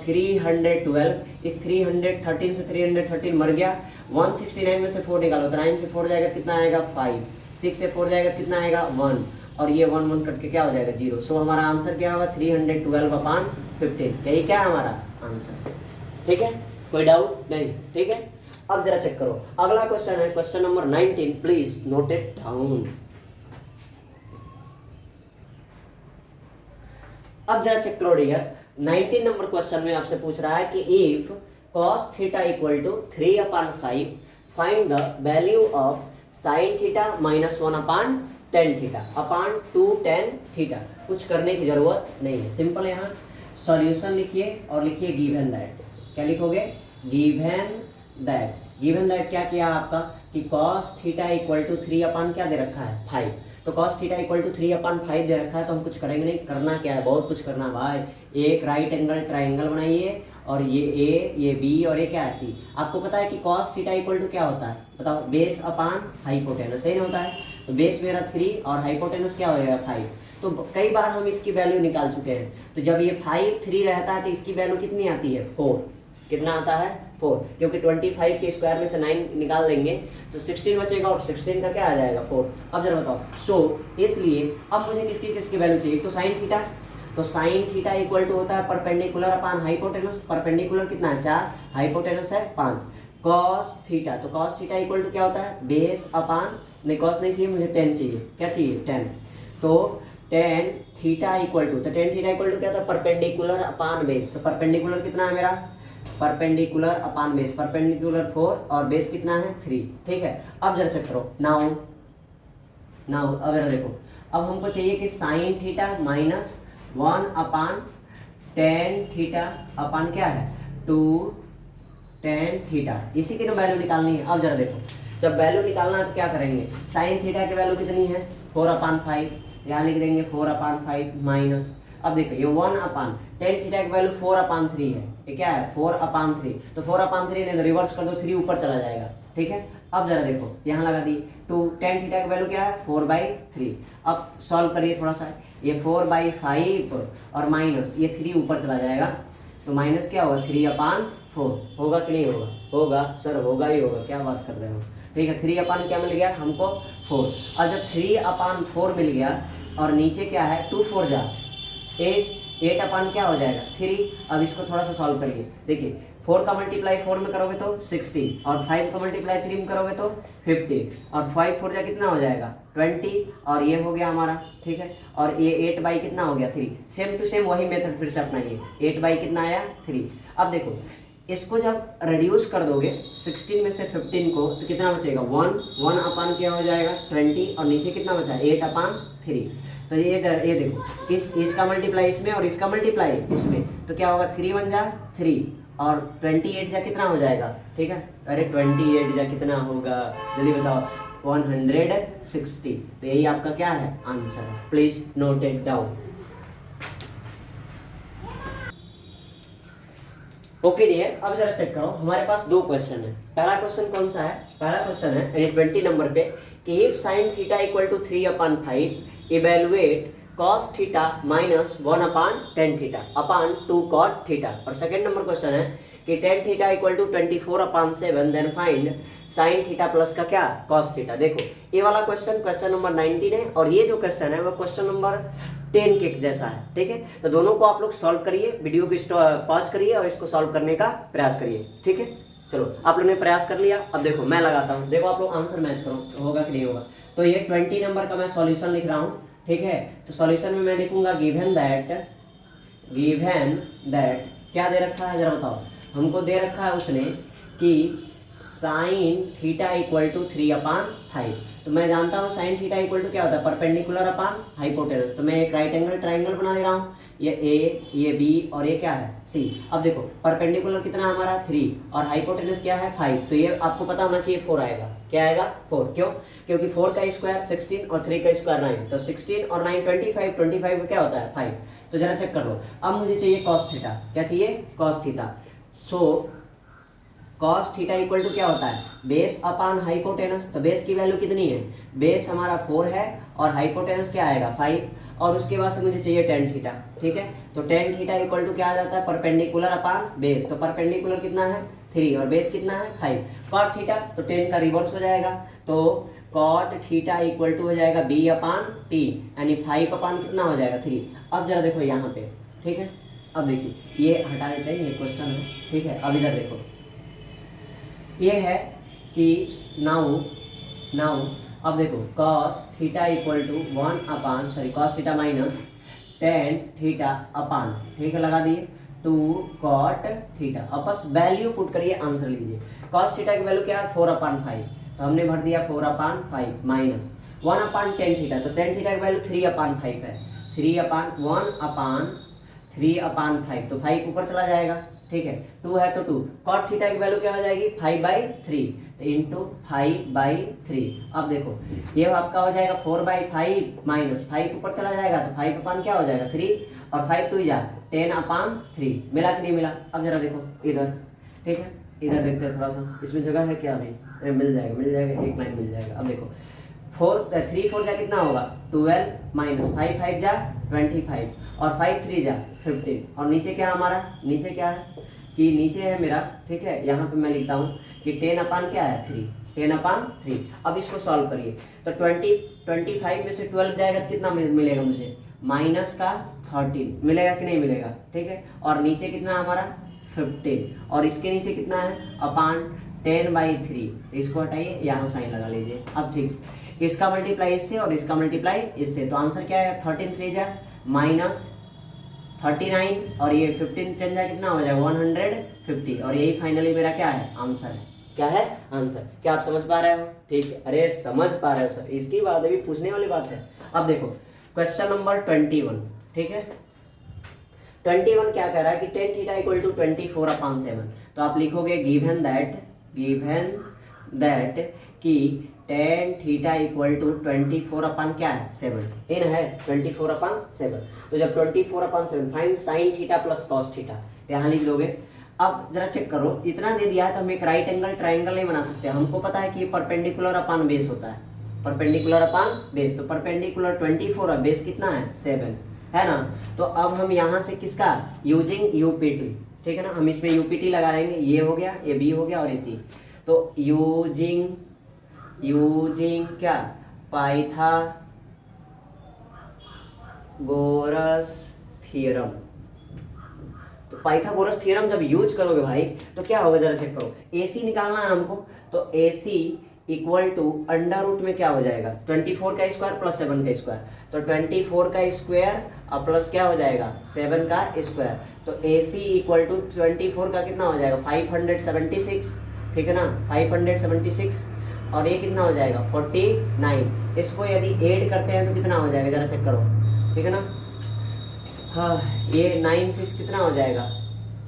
A: 312, इस 313 से 313 मर गया, 169 में से 4 निकालो तो 9 से 4 जाएगा कितना आएगा 5, 6 से 4 जाएगा कितना आएगा 1, और ये 1 1 कट के क्या हो जाएगा 0। सो हमारा आंसर क्या होगा 312 अपान 15, यही क्या है हमारा आंसर, ठीक है, कोई डाउट नहीं, ठीक है। अब जरा चेक करो, अगला क्वेश्चन है question number 19, please note it down. अब जरा चेक करो डियर, 19 नंबर क्वेश्चन में आपसे पूछ रहा है कि if cos theta equal to 3/5 find the value of sine theta minus 1/tan theta upon 2tan theta. कुछ करने की जरूरत नहीं है, सिंपल। यहाँ सॉल्यूशन लिखिए और लिखिए गिवन दैट, क्या लिखोगे गिवन दैट। गिवन दैट क्या किया आपका कि cos थीटा इक्वल टू 3 क्या दे रखा है 5, तो cos थीटा इक्वल टू 3/5 दे रखा है, तो हम कुछ करेंगे नहीं, करना क्या है बहुत कुछ करना भाई। एक राइट एंगल ट्राइंगल बनाइए, और ये ए, ये बी, और ये क्या है सी। आपको पता है कि cos थीटा इक्वल टू क्या होता है बताओ, बेस अपान हाइपोटेनस, सही होता है। तो बेस मेरा 3 और हाइपोटेनस क्या हो जाएगा 5। तो कई बार हम इसकी वैल्यू निकाल चुके हैं, तो जब ये 5 3 रहता है तो इसकी वैल्यू कितनी आती है 4, कितना आता है 4, क्योंकि 25 के स्क्वायर में से 9 निकाल देंगे तो 16 बचेगा, और 16 का क्या आ जाएगा 4। अब जरा बताओ, सो इसलिए अब मुझे किसकी किसकी वैल्यू चाहिए, तो साइन थीटा, तो साइन थीटा इक्वल टू होता है परपेंडिकुलर अपान हाइपोटेनस, परपेंडिकुलर कितना है 4, हाइपोटेनस है 5। कॉस थीटा, तो कॉस थीटा इक्वल टू क्या होता है बेस अपान, नहीं कॉस नहीं चाहिए मुझे, tan चाहिए, क्या चाहिए tan, तो tan थीटा इक्वल टू, तो tan थीटा इक्वल टू क्या होता है परपेंडिकुलर अपान बेस, तो परपेंडिकुलर कितना है मेरा, परपेंडिकुलर अपान बेस, परपेंडिकुलर 4 और बेस कितना है 3, ठीक है। अब जरा चेक करो, नाउ अब जरा देखो, अब हमको चाहिए कि sine theta minus 1/tan theta upon क्या है 2tan थीटा, इसी की ना वैल्यू निकालनी है। अब जरा देखो, जब वैल्यू निकालना है तो क्या करेंगे, साइन थीटा की वैल्यू कितनी है 4/5, यहाँ लिख देंगे 4/5 माइनस, अब देखो ये 1/, टेन थीटा की वैल्यू 4/3 है, ये क्या है 4/3, तो 4/3 ने रिवर्स कर दो, 3 ऊपर चला जाएगा, ठीक है। अब जरा देखो यहाँ लगा दी, टू टेन थीटा की वैल्यू क्या है 4/3। अब सॉल्व करिए थोड़ा सा, ये 4/5 और माइनस ये 3 ऊपर चला जाएगा, तो माइनस क्या होगा 3/4 होगा कि नहीं होगा, होगा सर, होगा ही होगा, क्या बात कर रहे हो, ठीक है। 3/, क्या मिल गया हमको 4। और जब 3/4 मिल गया और नीचे क्या है 2 4 जा 8 क्या हो जाएगा 3। अब इसको थोड़ा सा सॉल्व करिए, देखिए 4 का मल्टीप्लाई 4 में करोगे तो 16 और 5 का मल्टीप्लाई 3 में करोगे तो 50 और 5 4 जा कितना हो जाएगा 20 और ये हो गया हमारा, ठीक है। और ये 8 कितना हो गया 3, सेम टू सेम वही मेथड फिर से अपनाइए, 8 कितना आया 3। अब देखो इसको जब रिड्यूस कर दोगे 16 में से 15 को तो कितना बचेगा 1 क्या हो जाएगा 20 और नीचे कितना बचा 8/3। तो ये देखो इसका मल्टीप्लाई इसमें और इसका मल्टीप्लाई इसमें, तो क्या होगा 3 1 जा 3 और 28 जा कितना हो जाएगा, ठीक है। अरे 28 जा कितना होगा जल्दी बताओ 160। तो यही आपका क्या है answer, please note it down. Okay dear, अब जरा चेक करो, हमारे पास 2 क्वेश्चन है। पहला क्वेश्चन कौन सा है, पहला क्वेश्चन है 20 नंबर पे कि if sine theta equal to 3/5 evaluate cos theta minus 1/tan theta upon 2 cot theta. और सेकंड नंबर क्वेश्चन है कि tan theta equal to 24/7 then find sin theta plus का क्या cos थीटा। देखो ये वाला क्वेश्चन नंबर 19 है और ये जो क्वेश्चन है वो क्वेश्चन नंबर 10 के जैसा है, ठीक है। तो दोनों को आप लोग सॉल्व करिए, वीडियो को पॉज करिए और इसको सॉल्व करने का प्रयास करिए, ठीक है। चलो आप लोग ने प्रयास कर लिया, अब देखो मैं लगाता हूँ, देखो आप लोग आंसर मैच करो होगा कि नहीं होगा। तो ये 20 नंबर का मैं सॉल्यूशन लिख रहा हूँ, ठीक है। तो सॉल्यूशन में मैं लिखूंगा गिवन दैट क्या दे रखा है जरा बताओ, हमको दे रखा है उसने कि साइन थीटा इक्वल टू 3/5। तो मैं जानता हूँ साइन थीटा इक्वल टू क्या होता है परपेंडिकुलर अपॉन हाइपोटेनस। तो मैं एक राइट एंगल ट्राइंगल बना ले रहा हूँ, ये ए ये बी और ये क्या है सी। अब देखो परपेंडिकुलर कितना हमारा 3 और हाइपोटेनस क्या है 5, तो ये आपको पता होना चाहिए 4 आएगा, क्या आएगा 4। क्यों, क्योंकि 4 का स्क्वायर 16 और 3 का स्क्वायर 9, तो 16 और 9 25 का क्या होता है 5। तो जरा चेक कर लो, अब मुझे चाहिए cos थीटा, क्या चाहिए cos theta. So cos theta equal to क्या होता है बेस अपॉन हाइपोटेनस। तो बेस की वैल्यू कितनी है, बेस हमारा 4 है और हाइपोटेनस क्या आएगा 5 और उसके बाद से मुझे चाहिए tan थीटा, ठीक है। तो tan थीटा इक्वल टू क्या आ जाता है परपेंडिकुलर अपॉन बेस। तो परपेंडिकुलर कितना है 3 और बेस कितना है 5। cot थीटा तो tan का रिवर्स हो जाएगा, तो cot थीटा इक्वल टू हो जाएगा b/t यानी 5 कितना हो जाएगा 3। अब जरा देखो यहाँ पे, ठीक है। अब देखिए ये हटा देते हैं, ये क्वेश्चन है, ठीक है। अब इधर देखो ये है कि नाउ अब देखो cos theta equal to cos theta minus tan theta upon, ठीक है लगा दिए 2 cot थीटा। अब बस वैल्यू पुट करिए, आंसर लीजिए। cos थीटा की वैल्यू क्या है 4/5, तो हमने भर दिया 4/5 माइनस 1/tan थीटा, तो tan थीटा की वैल्यू 3/5 है, 3/5 तो 5 ऊपर चला जाएगा, ठीक है। 2 है तो 2 cot थीटा की वैल्यू क्या हो जाएगी 5/3 तो इंटू 5/3। अब देखो ये आपका हो जाएगा 4/5 माइनस 5 ऊपर चला जाएगा तो 5 क्या हो जाएगा 3 और 5 2 जा 10/3 मिला कि नहीं मिला। अब जरा देखो इधर, ठीक है, इधर देखते हैं थोड़ा सा, इसमें जगह है क्या अभी, मिल जाएगा एक लाइन मिल जाएगा। अब देखो 3 4 जा कितना होगा 12 माइनस 5 5 जा 25 और 5 3 जा 15 और नीचे क्या हमारा, नीचे क्या है कि नीचे है मेरा, ठीक है। यहाँ पे मैं लिखता हूँ कि 10/3 क्या है 10/3। अब इसको सॉल्व करिए, तो 25 में से 12 जाएगा तो कितना मिलेगा मुझे माइनस का 13 मिलेगा कि नहीं मिलेगा, ठीक है। और नीचे कितना हमारा 15 और इसके नीचे कितना है अपॉन 10/3, तो इसको हटाइए यहाँ साइन लगा लीजिए। अब ठीक, इसका मल्टीप्लाई इससे और इसका मल्टीप्लाई इससे, तो आंसर क्या है 13 3 जा माइनस 39 और ये 15 10 जा कितना हो जाएगा 150 और यही फाइनली मेरा क्या है आंसर है, क्या है आंसर। क्या आप समझ पा रहे हो, ठीक है। अरे समझ पा रहे हो सर, इसकी बात अभी पूछने वाली बात है। अब देखो क्वेश्चन नंबर 21, ठीक है। 21 क्या कह रहा है कि tan थीटा इक्वल टू 24/7, तो आप लिखोगे गिवन दैट कि टेन थीटा इक्वल टू 24 अपन क्या है 7 इन है 24 अपन 7। तो जब 24 अपन 7 find sign theta plus cos theta, तो यहाँ लिख लोगे। अब जरा चेक करो, इतना दे दिया है तो हम एक राइट एंगल ट्राइंगल नहीं बना सकते। हमको पता है कि ये परपेंडिकुलर अपन बेस होता है, परपेंडिकुलर अपन बेस। तो परपेंडिकुलर 24 और बेस कितना है 7 है ना। तो अब हम यहाँ से किसका यूजिंग यूपीटी, ठीक है ना, हम इसमें यूपीटी लगा लेंगे। ये हो गया, ये बी हो गया और ये सी। तो यूजिंग क्या पाइथागोरस थ्योरम। तो पाइथागोरस थ्योरम जब यूज करोगे भाई तो क्या होगा जरा चेक करो। AC निकालना है हमको, तो AC equal to under root में क्या हो जाएगा 24 का स्क्वायर प्लस 7 का स्क्वायर। तो 24 का स्क्वायर और प्लस क्या हो जाएगा 7 का स्क्वायर। तो AC इक्वल टू 24 का कितना हो जाएगा 576, ठीक है ना 576, और ये कितना हो जाएगा 49। इसको यदि ऐड करते हैं तो कितना हो जाएगा जरा चेक करो, ठीक है ना। हाँ ये 9 6 कितना हो जाएगा,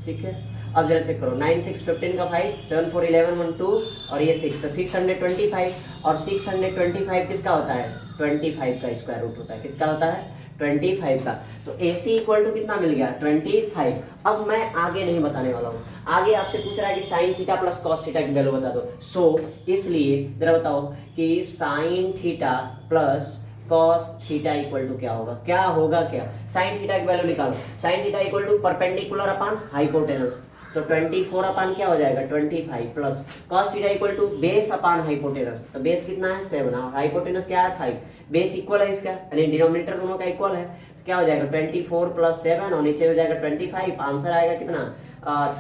A: ठीक है। अब जरा चेक करो 9 6 15 का 5 7 4 11 1 2 और ये 6, तो 625 और 625 किसका होता है 25 का स्क्वायर रूट होता है। किसका होता है 25 का। तो AC इक्वल टू कितना मिल गया 25। अब मैं आगे नहीं बताने वाला हूँ, आगे आपसे पूछ रहा है कि sine theta plus cos theta की वैल्यू बता दो। सो इसलिए जरा बताओ कि sine theta plus cos theta equal to क्या होगा, क्या होगा क्या। साइन थीटा की वैल्यू निकालो। Sine theta equal to perpendicular upon hypotenuse, तो 24 अपॉन क्या हो जाएगा 25 plus cos theta equal to base upon hypotenuse. तो बेस कितना है 7 और हाइपोटेनस क्या है 5। बेस इक्वल है इसका, यानी डिनोमिनेटर दोनों का इक्वल है। तो क्या हो जाएगा 24 प्लस 7 और नीचे हो जाएगा 25। आंसर आएगा कितना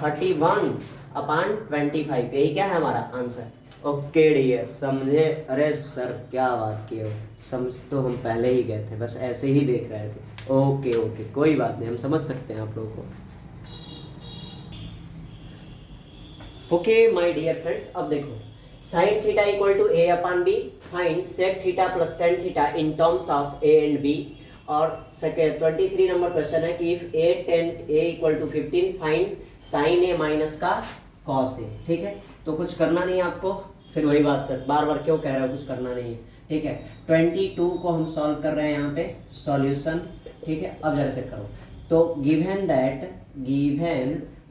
A: 31 अपॉन 25। यही क्या है हमारा आंसर। ओके डियर, समझे। अरे सर क्या बात की हो, समझ तो हम पहले ही गए थे, बस ऐसे ही देख रहे थे। ओके ओके कोई बात नहीं, हम समझ सकते हैं आप लोगों को। ओके माय डियर फ्रेंड्स, अब देखो sine theta equal to a upon b, find sec theta plus tan theta in terms of a and b. और सेकेंड 23 नंबर क्वेश्चन है कि if a tan a equal to 15 find sine a minus का cos a. ठीक है, तो कुछ करना नहीं है आपको, फिर वही बात सर बार बार क्यों कह रहा हूँ, कुछ करना नहीं है। ठीक है, 22 को हम सॉल्व कर रहे हैं यहाँ पे सॉल्यूशन। ठीक है, अब जरा से करो। तो गिवन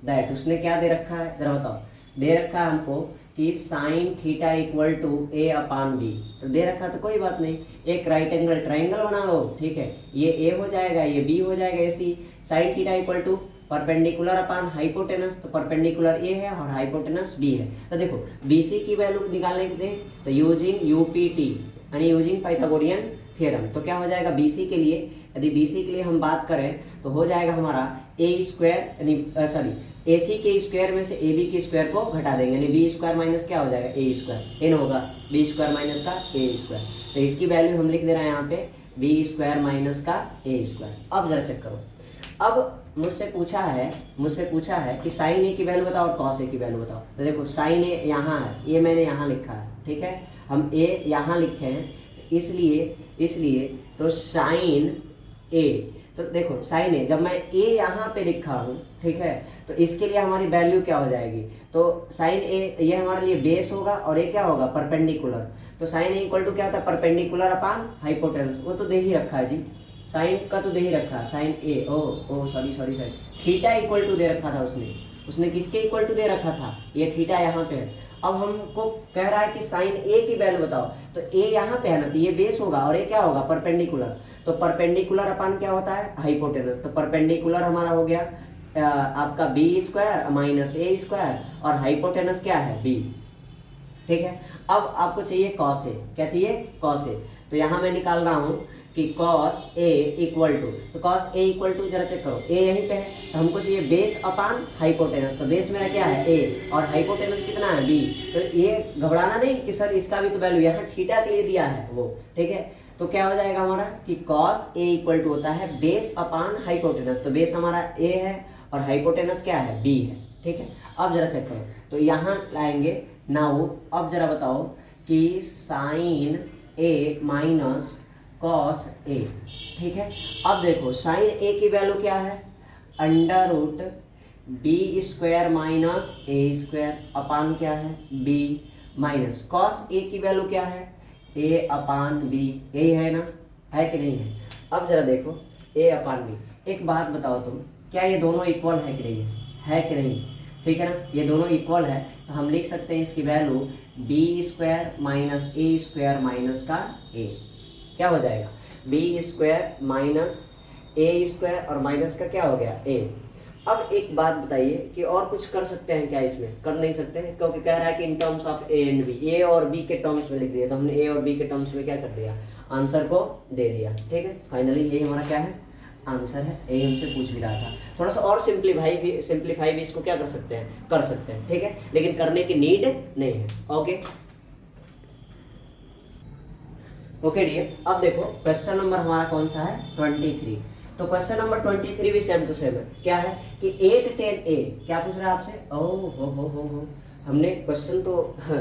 A: दैट उसने क्या दे रखा है जरा बताओ। दे रखा है हमको कि sine theta equal to a upon b. तो दे रखा तो कोई बात नहीं, एक राइट एंगल ट्राइंगल बना लो। ठीक है, ये ए हो जाएगा, ये बी हो जाएगा, a c. Sine theta equal to perpendicular upon hypotenuse, तो परपेंडिकुलर ए है और हाइपोटेनस बी है। तो देखो बीसी की वैल्यू निकालने के दे, तो यूजिंग यूपीटी यानी यूजिंग पाइथागोरियन थ्योरम। तो क्या हो जाएगा बीसी के लिए, यदि बीसी के लिए हम बात करें तो हो जाएगा हमारा ए स्क्वायर यानी सॉरी ए सी के स्क्वायर में से ए बी के स्क्वायर को घटा देंगे, यानी बी स्क्वायर माइनस क्या हो जाएगा ए स्क्वायर, एन होगा बी स्क्वायर माइनस का ए स्क्वायर। तो इसकी वैल्यू हम लिख दे रहे हैं यहाँ पे बी स्क्वायर माइनस का ए स्क्वायर। अब जरा चेक करो, अब मुझसे पूछा है कि साइन ए की वैल्यू बताओ और कॉस ए की वैल्यू बताओ। तो देखो साइन ए यहाँ है, ये मैंने यहाँ लिखा है। ठीक है, हम ए यहाँ लिखे हैं, इसलिए तो साइन ए, तो देखो साइन ए जब मैं ए यहाँ पे लिखा हूँ, ठीक है, तो इसके लिए हमारी वैल्यू क्या हो जाएगी, तो साइन ए ये हमारे लिए बेस होगा और ये क्या होगा परपेंडिकुलर। तो साइन ए इक्वल टू क्या होता है परपेंडिकुलर अपान हाइपोटेनस, वो तो दे ही रखा है जी, साइन का तो दे ही रखा है sine a, oh sorry theta equal to दे रखा था उसने किसके इक्वल टू दे रखा था, ये थीटा यहाँ पे है। अब हमको कह रहा है कि साइन ए की वैल्यू बताओ, तो ए यहाँ पे है ना, तो ये बेस होगा और ये क्या होगा परपेंडिकुलर। तो परपेंडिकुलर अपान क्या होता है हाइपोटेनस, तो परपेंडिकुलर हमारा हो गया आपका B square minus a square और हाइपोटेनस क्या है बी। ठीक है, अब आपको चाहिए कॉस ए, क्या चाहिए कॉस ए। तो यहाँ मैं निकाल रहा हूँ कि कॉस ए इक्वल टू, तो कॉस ए इक्वल टू जरा चेक करो ए यहीं पे है, तो हमको चाहिए बेस अपान हाइपोटेनस। तो बेस मेरा क्या है ए और हाइपोटेनस कितना है बी। तो ये घबराना नहीं कि सर इसका भी तो वैल्यू यहाँ थीटा के लिए दिया है वो। ठीक है, तो क्या हो जाएगा हमारा कि कॉस ए इक्वल टू होता है बेस अपान हाइपोटेनस। तो बेस हमारा ए है और हाइपोटेनस क्या है बी है। ठीक है, अब जरा चेक करो, तो यहाँ लाएंगे नाउ। अब जरा बताओ कि sign a minus cos a. ठीक है, अब देखो साइन ए की वैल्यू क्या है under root b square minus a square upon क्या है बी माइनस कॉस ए की वैल्यू क्या है, ए अपान बी, यही है ना, है कि नहीं है। अब जरा देखो ए अपान बी, एक बात बताओ तुम, क्या ये दोनों इक्वल है कि नहीं है कि नहीं, ठीक है ना, ये दोनों इक्वल है तो हम लिख सकते हैं इसकी value B square minus a square minus का ए, क्या हो जाएगा, b square minus a square और माइनस का क्या हो गया ए। अब एक बात बताइए कि और कुछ कर सकते हैं क्या, इसमें कर नहीं सकते हैं क्योंकि कह रहा है कि in terms of a and b, a और बी के टर्म्स में लिख दिया, तो हमने ए और बी के टर्म्स में क्या कर दिया, आंसर को दे दिया, ठीक है। फाइनली यही हमारा क्या है, आंसर है। ए हमसे पूछ भी रहा था, थोड़ा सा और सिंप्लीफाई भी इसको क्या कर सकते हैं, ठीक है, लेकिन करने की नीड नहीं है। ओके डियर, अब देखो क्वेश्चन नंबर हमारा कौन सा है, 23। तो क्वेश्चन नंबर 23 भी सेम टू सेम है, क्या है कि 8 10 ए, क्या पूछ रहा है आपसे, हो हमने क्वेश्चन तो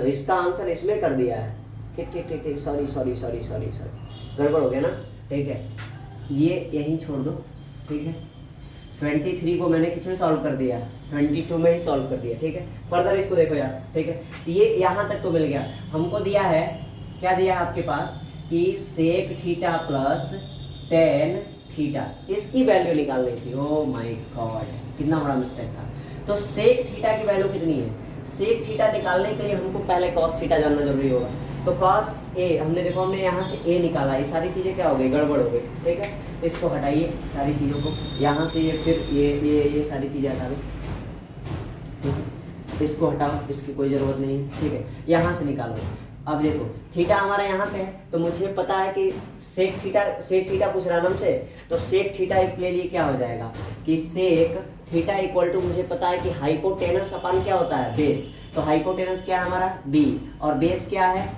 A: इसका आंसर इसमें कर दिया है, ठीक, सॉरी गड़बड़ हो गया ना, ठीक है, ये यहीं छोड़ दो, ठीक है। 23 को मैंने किसमें सॉल्व कर दिया, 22 में ही सॉल्व कर दिया, ठीक है। फर्दर इसको देखो यार, ठीक है, ये यहाँ तक तो मिल गया, हमको दिया है, क्या दिया है आपके पास कि sec theta plus tan theta, इसकी वैल्यू निकालनी थी। ओ माय गॉड, कितना बड़ा मिस्टेक था। तो सेक थीटा की वैल्यू कितनी है, सेक थीटा निकालने के लिए हमको पहले कॉस थीटा जानना जरूरी होगा। तो कॉस ए हमने यहाँ से ए निकाला, ये सारी चीज़ें क्या हो गई, गड़बड़ हो गई, ठीक है। तो इसको हटाइए सारी चीज़ों को, यहाँ से ये फिर ये सारी चीज़ें हटा दो, ठीक है, इसको हटाओ, इसकी कोई ज़रूरत नहीं, ठीक है, यहाँ से निकालो। अब देखो थीटा हमारा यहाँ पे है, तो मुझे पता है कि सेक थीटा पूछ रहा है हमसे, तो सेक थीटा के लिए क्या हो जाएगा कि सेक थीटा इक्वल टू, मुझे पता है कि हाइपोटेनस अपन क्या होता है, बेस। तो हाइपोटेनस क्या है हमारा बी, और बेस क्या है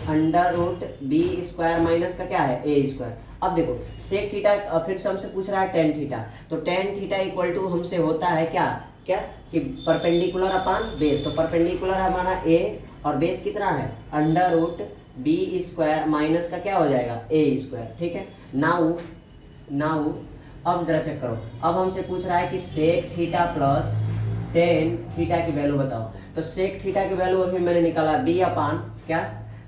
A: under root b square minus का क्या है ए स्क्वायर। अब देखो सेक थीटा फिर से हमसे पूछ रहा है टेन थीटा, तो टेन थीटा इक्वल टू हमसे होता है क्या कि परपेंडिकुलर अपान बेस। तो परपेंडिकुलर हमारा ए और बेस कितना है under root b square minus का क्या हो जाएगा ए स्क्वायर, ठीक है। नाउ अब जरा चेक करो, अब हमसे पूछ रहा है कि sec theta plus tan theta की वैल्यू बताओ। तो सेक थीटा की वैल्यू अभी मैंने निकाला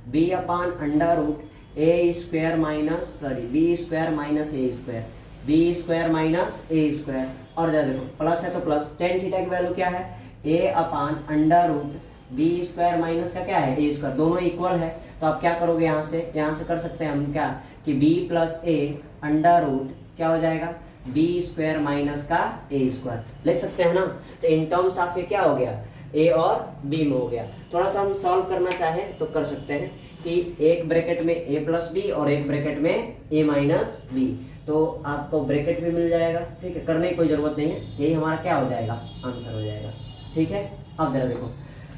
A: b upon under root a square minus b square minus a square, b square minus a square, और जरा देखो प्लस है तो प्लस टेन थीटा की वैल्यू क्या है a upon under root b square minus का क्या है ए स्क्वायर, दोनों इक्वल है। तो आप क्या करोगे, यहाँ से कर सकते हैं हम क्या कि बी प्लस ए अंडर रूट क्या हो जाएगा बी स्क्वायर माइनस का ए स्क्वायर लिख सकते हैं ना। तो इन टर्म्स ऑफ ये क्या हो गया ए और बी में हो गया। थोड़ा सा हम सॉल्व करना चाहें तो कर सकते हैं कि एक ब्रैकेट में ए प्लस बी और एक ब्रैकेट में ए माइनस बी, तो आपको ब्रैकेट भी मिल जाएगा, ठीक है, करने की कोई ज़रूरत नहीं है, यही हमारा क्या हो जाएगा आंसर हो जाएगा, ठीक है। अब जरा देखो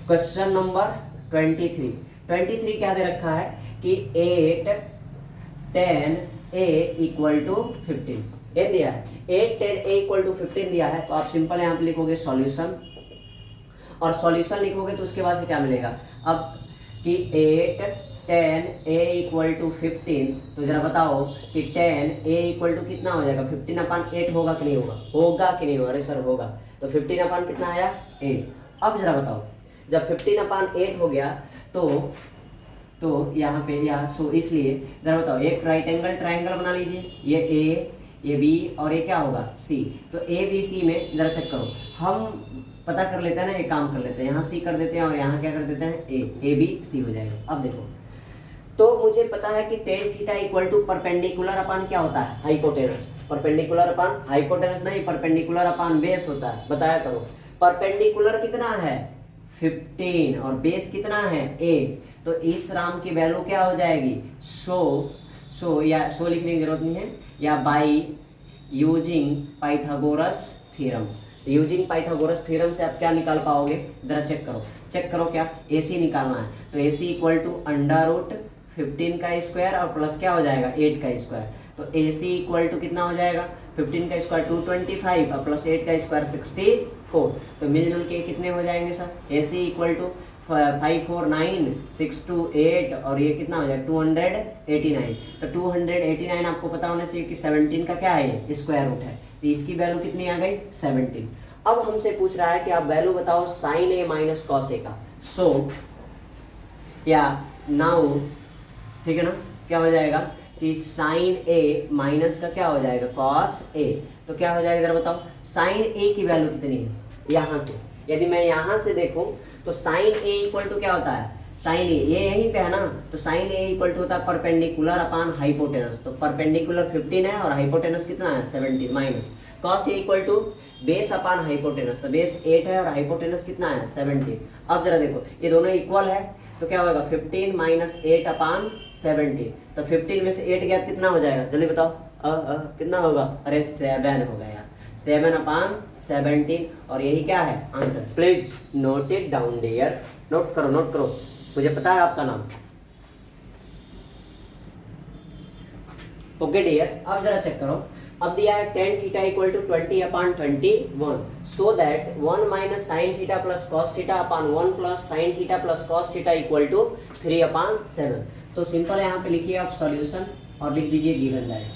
A: क्वेश्चन नंबर 23 क्या दे रखा है कि 8 10 a इक्वल टू 15 ये दिया है, 8 10 a इक्वल टू 15 दिया है। तो आप सिंपल यहाँ पे लिखोगे सॉल्यूशन, और सॉल्यूशन लिखोगे तो उसके बाद से क्या मिलेगा अब कि 8 10 a इक्वल टू 15, तो जरा बताओ कि 10 a इक्वल टू कितना हो जाएगा 15 अपान 8 होगा कि नहीं होगा कि नहीं होगा, अरे सर होगा। तो 15 अपान कितना आया 8। अब जरा बताओ जब 15 अपान 8 हो गया तो यहाँ पे सो इसलिए जरा बताओ एक राइट एंगल ट्राइंगल बना लीजिए, ये ए ये बी और ये क्या होगा सी। तो ए बी सी में जरा चेक करो, हम पता कर लेते हैं ना, एक काम कर लेते हैं, यहाँ सी कर देते हैं और यहाँ क्या कर देते हैं ए बी सी हो जाएगा। अब देखो तो मुझे पता है कि tan theta equal to perpendicular upon क्या होता है हाइपोटेनस, परपेंडिकुलर अपान हाइपोटेनस नहीं परपेंडिकुलर अपान बेस होता है, बताया करो। परपेंडिकुलर कितना है 15 और बेस कितना है 8, तो इस राम की वैल्यू क्या हो जाएगी सो लिखने की जरूरत नहीं है, या by using Pythagoras theorem. Using Pythagoras theorem से आप क्या निकाल पाओगे, जरा चेक करो क्या AC निकालना है। तो AC equal to under root 15 का स्क्वायर और प्लस क्या हो जाएगा 8 का स्क्वायर। तो AC इक्वल टू कितना हो जाएगा 15 का स्क्वायर 225 और प्लस 8 का स्क्वायर 64। तो मिलजुल के कितने हो जाएंगे सर, AC इक्वल टू 549 628 और ये कितना हो जाएगा 289। तो 289 आपको पता होना चाहिए कि 17 का क्या है स्क्वायर रूट है, तो इसकी वैल्यू कितनी आ गई 17। अब हमसे पूछ रहा है कि आप वैल्यू बताओ साइन ए माइनस कॉस ए का। सो या नाउ, ठीक है ना, क्या हो जाएगा कि साइन ए माइनस का क्या हो जाएगा कॉस ए। तो क्या हो जाएगा जरा बताओ, साइन ए की वैल्यू कितनी है यहाँ से, यदि मैं यहाँ से देखूँ तो साइन ए इक्वल टू क्या होता है, साइन ए ये यहीं पे है ना, तो साइन ए इक्वल टू होता है परपेंडिकुलर अपान हाइपोटेनस। तो परपेंडिकुलर 15 है और हाइपोटेनस कितना है 17 minus cos a equal to base upon hypotenuse, तो बेस 8 है और हाइपोटेनस कितना है 17। अब जरा देखो ये दोनों इक्वल है तो क्या होगा 15 माइनस 8 अपान 17। तो 15 में से 8 गया तो कितना हो जाएगा जल्दी बताओ, कितना होगा, अरे 7 होगा यार, 7 अपान 17 और यही क्या है answer. Please note it down dear, note करो नोट करो, मुझे पता है आपका नाम। ओके डियर, अब जरा चेक करो, अब दिया है tan theta equal to 20 upon 21, so that 1 minus sine theta plus cos theta upon 1 plus sine theta plus cos theta equal to 3 upon 7। तो सिंपल यहाँ पे लिखिए आप सॉल्यूशन और लिख दीजिए गिवन दैट,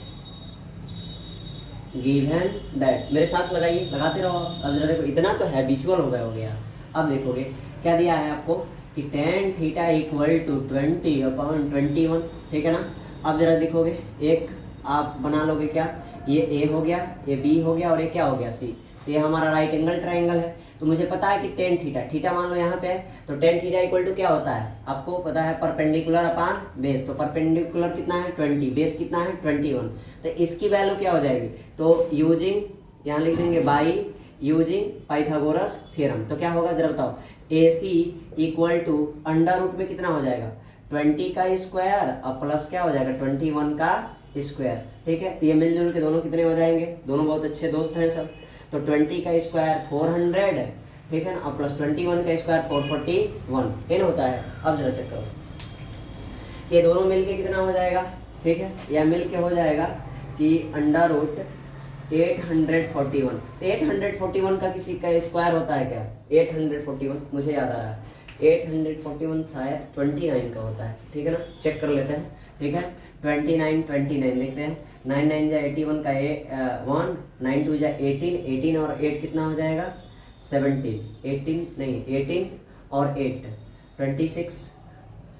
A: गिवन दैट, मेरे साथ लगाइए, लगाते रहो। अब जरा देखो इतना तो हैबिचुअल हो गया। अब देखोगे क्या दिया है आपको कि tan theta equal to 20 upon 21, ठीक है ना। अब जरा देखोगे एक आप बना लोगे क्या, ये ए हो गया, ये बी हो गया और ये क्या हो गया सी। तो ये हमारा राइट एंगल ट्राइंगल है। तो मुझे पता है कि tan थीटा, थीटा मान लो यहाँ पे है, तो tan थीटा इक्वल टू क्या होता है आपको पता है परपेंडिकुलर अपान बेस। तो परपेंडिकुलर कितना है 20, बेस कितना है 21, तो इसकी वैल्यू क्या हो जाएगी, तो यूजिंग यहाँ लिख देंगे बाई यूजिंग पाइथागोरस थ्योरम। तो क्या होगा जरा बताओ, ए सी इक्वल टू अंडर रूट में कितना हो जाएगा 20 का स्क्वायर और प्लस क्या हो जाएगा 21 का स्क्वायर, ठीक है। तो ये मिलजुल के दोनों कितने हो जाएंगे, दोनों बहुत अच्छे दोस्त हैं सब। तो 20 का स्क्वायर 400, ठीक है ना, और प्लस 21 का स्क्वायर 441 एन होता है। अब जरा चेक करो, ये दोनों मिलके कितना हो जाएगा, ठीक है, यह मिलके हो जाएगा कि अंडर रूट 841। तो 841 का किसी का स्क्वायर होता है क्या, 841 मुझे याद आ रहा है 841 शायद 29 का होता है, ठीक है ना, चेक कर लेते हैं, ठीक है। 29 देखते हैं, 9 9 जा 81 का 1, 9 2 जा 18, 18 और 8 कितना हो जाएगा 17, 18 नहीं 18 और 8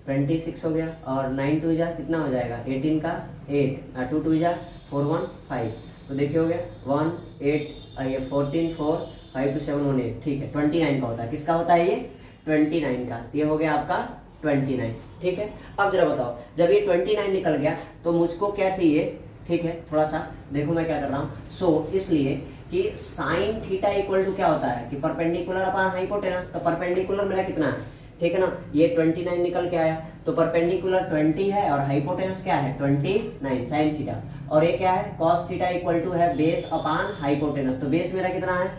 A: 26 हो गया, और 9 2 जा कितना हो जाएगा 18 का 8, 2 2 जा 4 1 5। तो देखिए हो गया 1 8 ये 14 4 5 2 7 1 8, ठीक है। 29 का होता है, किसका होता है ये 29 का, ये हो गया आपका 29, ठीक है। अब जरा बताओ जब ये 29 निकल गया तो मुझको क्या चाहिए, ठीक है, थोड़ा सा देखो मैं क्या कर रहा हूँ। सो इसलिए कि साइन थीटा इक्वल टू क्या होता है कि परपेंडिकुलर अपान हाइपोटेनस। तो परपेंडिकुलर मेरा कितना है, ठीक है ना, ये 29 निकल के आया, तो परपेंडिकुलर 20 है और हाइपोटेनस क्या है 29 साइन थीटा, और ये क्या है कॉस थीटा इक्वल टू है बेस अपान हाइपोटेनस। तो बेस मेरा कितना है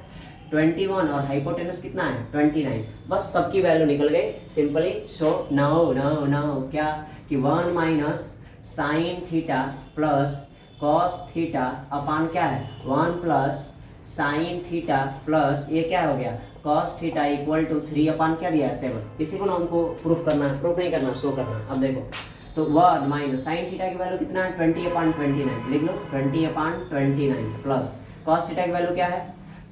A: 21 और हाइपोटेनस कितना है 29, बस सबकी वैल्यू निकल गई सिंपली। सो नाउ क्या कि 1 minus sine theta plus cos theta upon क्या है 1 प्लस साइन थीटा प्लस ये क्या हो गया cos theta equal to 3 upon क्या दिया है 7। इसी को ना हमको प्रूफ करना है, प्रूफ नहीं करना, शो करना है। अब देखो तो 1 माइनस साइन थीटा की वैल्यू कितना है 20 अपान 29, लिख लो 20 अपान 29 प्लस कॉस थीटा की वैल्यू क्या है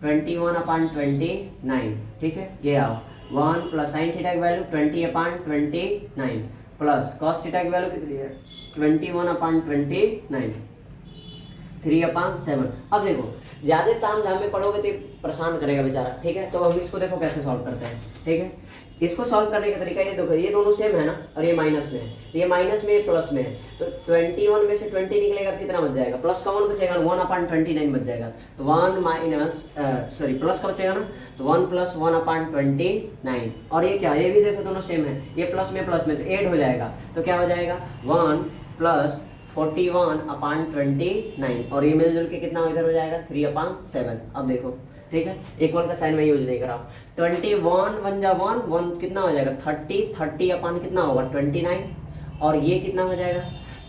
A: 21 अपान 29, ठीक है। ये आओ 1 प्लस साइन थीटा की वैल्यू 20 अपान 29 प्लस कॉस थीटा की वैल्यू कितनी है 21 अपान 29, 3 अपान 7। अब देखो ज़्यादा ताम झाम में पढ़ोगे तो ये परेशान करेगा बेचारा, ठीक है। तो हम इसको देखो कैसे सॉल्व करते हैं, ठीक है। इसको सॉल्व करने का तरीका ये देखो, ये दोनों सेम है ना और ये माइनस में है, तो ये माइनस में प्लस में है, तो 21 में से 20 निकलेगा तो कितना बच जाएगा, प्लस का 1 बचेगा, 1 अपान 29 बच जाएगा। तो 1 माइनस सॉरी प्लस का बचेगा ना, तो 1 प्लस 1 अपान 29, और ये क्या, ये भी देखो दोनों सेम है, ये प्लस में तो 8 हो जाएगा। तो क्या हो जाएगा 1 प्लस 41 अपान 29, और ये मिलजुल के कितना इधर हो जाएगा 3 अपान 7। अब देखो ठीक है, इक्वल का साइन मैं यूज नहीं करा। 21 1 जा 1 कितना हो जाएगा 30 अपान कितना होगा 29, और ये कितना हो जाएगा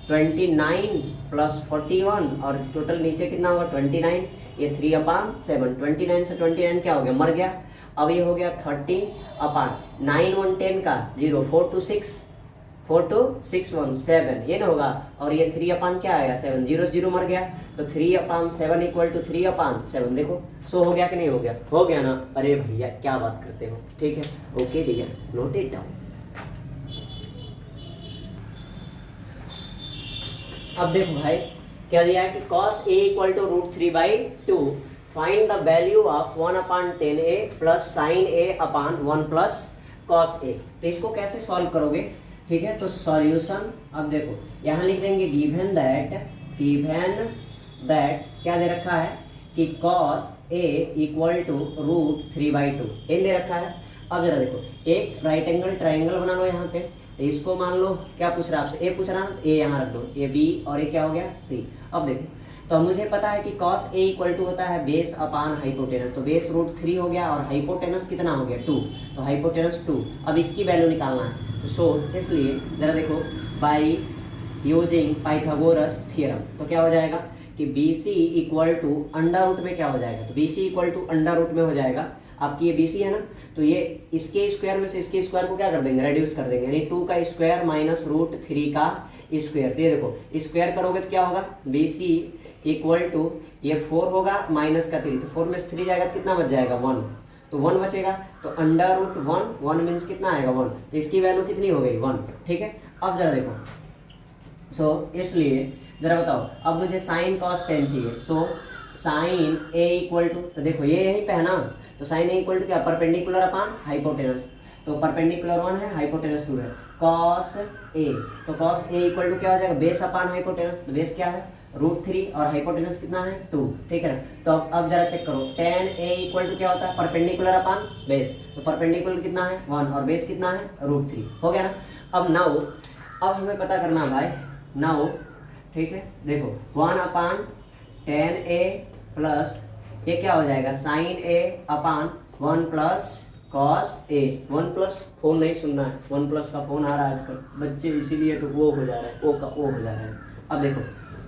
A: 29 प्लस 41 और टोटल नीचे कितना होगा 29, ये 3 अपान 7। 29 से 29 क्या हो गया मर गया। अब ये हो गया 30 अपान 9 1 10 का 0 4 2 6 4 2 6 1 7 ये ना होगा, और ये 3 अपान क्या आएगा 7, 0 0 मर गया, तो 3 अपान 7 इक्वल टू 3 अपान 7। देखो सो हो गया कि नहीं हो गया, हो गया ना। अरे भैया क्या बात करते हो, ठीक है। Okay dear, note it down. अब देखो भाई क्या दिया है कि cos a equal to root three by two, find the value of 1/10a plus sine a upon 1 plus cos a। तो इसको कैसे सॉल्व करोगे, ठीक है। तो सॉल्यूशन अब देखो यहाँ लिख देंगे गिवन दैट क्या दे रखा है कि cos a equal to root three by two एन दे रखा है। अब जरा देखो एक राइट एंगल ट्राइंगल बना लो यहाँ पे, तो इसको मान लो क्या पूछ रहा है आपसे, ए पूछ रहा है ना, ए यहाँ रख दो, ए बी और ए क्या हो गया सी। अब देखो तो मुझे पता है कि cos a इक्वल टू होता है बेस अपान हाइपोटेनस, तो बेस रूट थ्री हो गया और हाइपोटेनस कितना हो गया 2, तो हाइपोटेनस 2। अब इसकी वैल्यू निकालना है, तो सो इसलिए जरा देखो बाई यूजिंग पाइथागोरस थ्योरम, तो क्या हो जाएगा कि BC equal to under root में क्या हो जाएगा, तो BC equal to under root में हो जाएगा आपकी ये BC है ना, तो ये इसके स्क्वायर में से इसके स्क्वायर को क्या कर देंगे, रेड्यूस कर देंगे, यानी 2 का स्क्वायर माइनस रूट थ्री का स्क्वायर। तो ये देखो स्क्वायर करोगे तो क्या होगा, BC इक्वल टू ये 4 होगा माइनस का 3, तो 4 में से 3 जाएगा तो कितना बच जाएगा 1, तो 1 बचेगा, तो अंडर रूट 1 मीन्स कितना आएगा 1, तो इसकी वैल्यू कितनी हो गई 1, ठीक है। अब जरा देखो इसलिए जरा बताओ अब मुझे साइन कॉस टेन चाहिए, so sine A equal to, तो देखो ये यहीं पे है ना, तो साइन ए इक्वल टू क्या, परपेंडिकुलर अपान हाइपोटेनस, तो परपेंडिकुलर 1 है हाइपोटेनस 2 है, कॉस ए, तो कॉस ए इक्वल टू क्या हो जाएगा बेस अपान हाइपोटेनस, तो बेस क्या है रूट थ्री और हाइपोटेनस कितना है 2, ठीक है ना। तो अब जरा चेक करो टेन ए इक्वल टू क्या होता है परपेंडिकुलर अपान बेस, तो परपेंडिकुलर कितना है 1 और बेस कितना है रूट थ्री, हो गया ना। अब नाउ अब हमें पता करना भाई नाउ, ठीक है, देखो 1/10a प्लस ये क्या हो जाएगा sign A upon 1 plus cos A, 1 plus phone नहीं सुनना है, 1 प्लस का फोन आ रहा है आजकल बच्चे, इसीलिए तो वो हो जा रहा है, ओ का ओ हो जा रहा है। अब देखो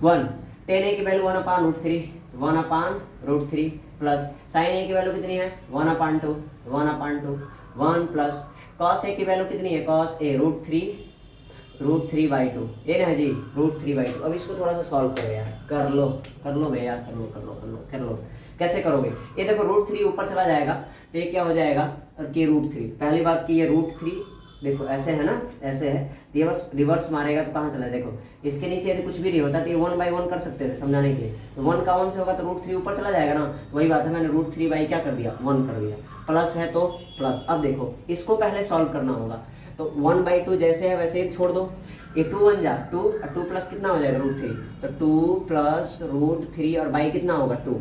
A: 10a की वैल्यू 1/√3, 1/√3 प्लस साइन ए की वैल्यू कितनी है 1/2, 1/2 1 प्लस कॉस ए की वैल्यू कितनी है कॉस ए √3/2, ये ना जी √3/2। अब इसको थोड़ा सा सॉल्व करो यार, कर लो भैया, कर लो। कैसे करोगे, ये देखो √3 ऊपर चला जाएगा तो ये क्या हो जाएगा कि √3, पहली बात की ये √3 देखो ऐसे है ना, ऐसे है, तो ये बस रिवर्स मारेगा तो कहाँ चला, देखो इसके नीचे यदि कुछ भी नहीं होता तो ये 1/1 कर सकते थे समझाने के लिए, तो 1 का 1 से होगा तो √3 ऊपर चला जाएगा ना, तो वही बात है मैंने √3 क्या कर दिया 1 कर दिया, प्लस है तो प्लस। अब देखो इसको पहले सॉल्व करना होगा, तो 1/2 जैसे है वैसे ही छोड़ दो, ये 2 1 जा 2 और 2 प्लस कितना हो जाएगा √3, तो 2 प्लस √3 और बाई कितना होगा 2,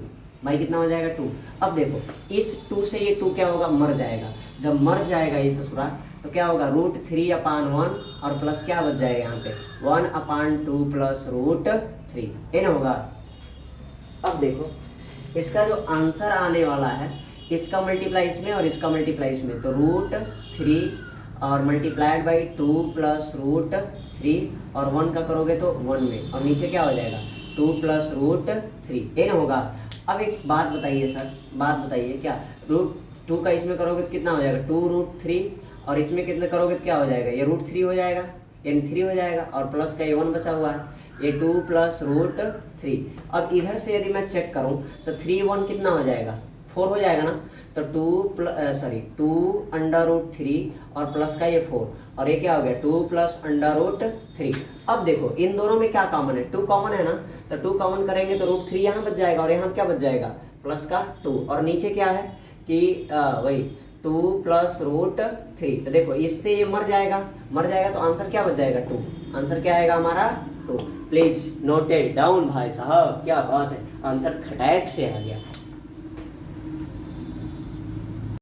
A: बाई कितना हो जाएगा 2। अब देखो इस 2 से ये 2 क्या होगा मर जाएगा, जब मर जाएगा ये ससुरा तो क्या होगा √3/1 और प्लस क्या बच जाएगा यहाँ पे 1/2 प्लस √3, ये ना होगा। अब देखो इसका जो आंसर आने वाला है इसका मल्टीप्लाई इसमें और इसका मल्टीप्लाई इसमें, तो √3 और मल्टीप्लाइड बाई 2 प्लस √3 और 1 का करोगे तो 1 में, और नीचे क्या हो जाएगा 2 प्लस √3, ये ना होगा। अब एक बात बताइए सर, बात बताइए क्या √2 का इसमें करोगे तो कितना हो जाएगा 2√3 और इसमें कितना करोगे तो क्या हो जाएगा ये √3 हो जाएगा, यानी 3 हो जाएगा, और प्लस का ये 1 बचा हुआ है, ये 2 प्लस √3। अब इधर से यदि मैं चेक करूं तो 3 1 कितना हो जाएगा 4 हो जाएगा ना, तो 2 और प्लस का ये 4 और ये क्या हो गया 2 प्लस √3। अब देखो इन दोनों में क्या कॉमन है 2 कॉमन है ना, तो 2 कॉमन करेंगे तो √3 यहाँ बच जाएगा और यहाँ क्या बच जाएगा प्लस का 2, और नीचे क्या है कि वही 2 प्लस √3, तो देखो इससे ये मर जाएगा तो आंसर क्या बच जाएगा 2, आंसर क्या आएगा हमारा 2। प्लीज नोट इट डाउन भाई साहब, क्या बात है, आंसर खटैक से आ गया।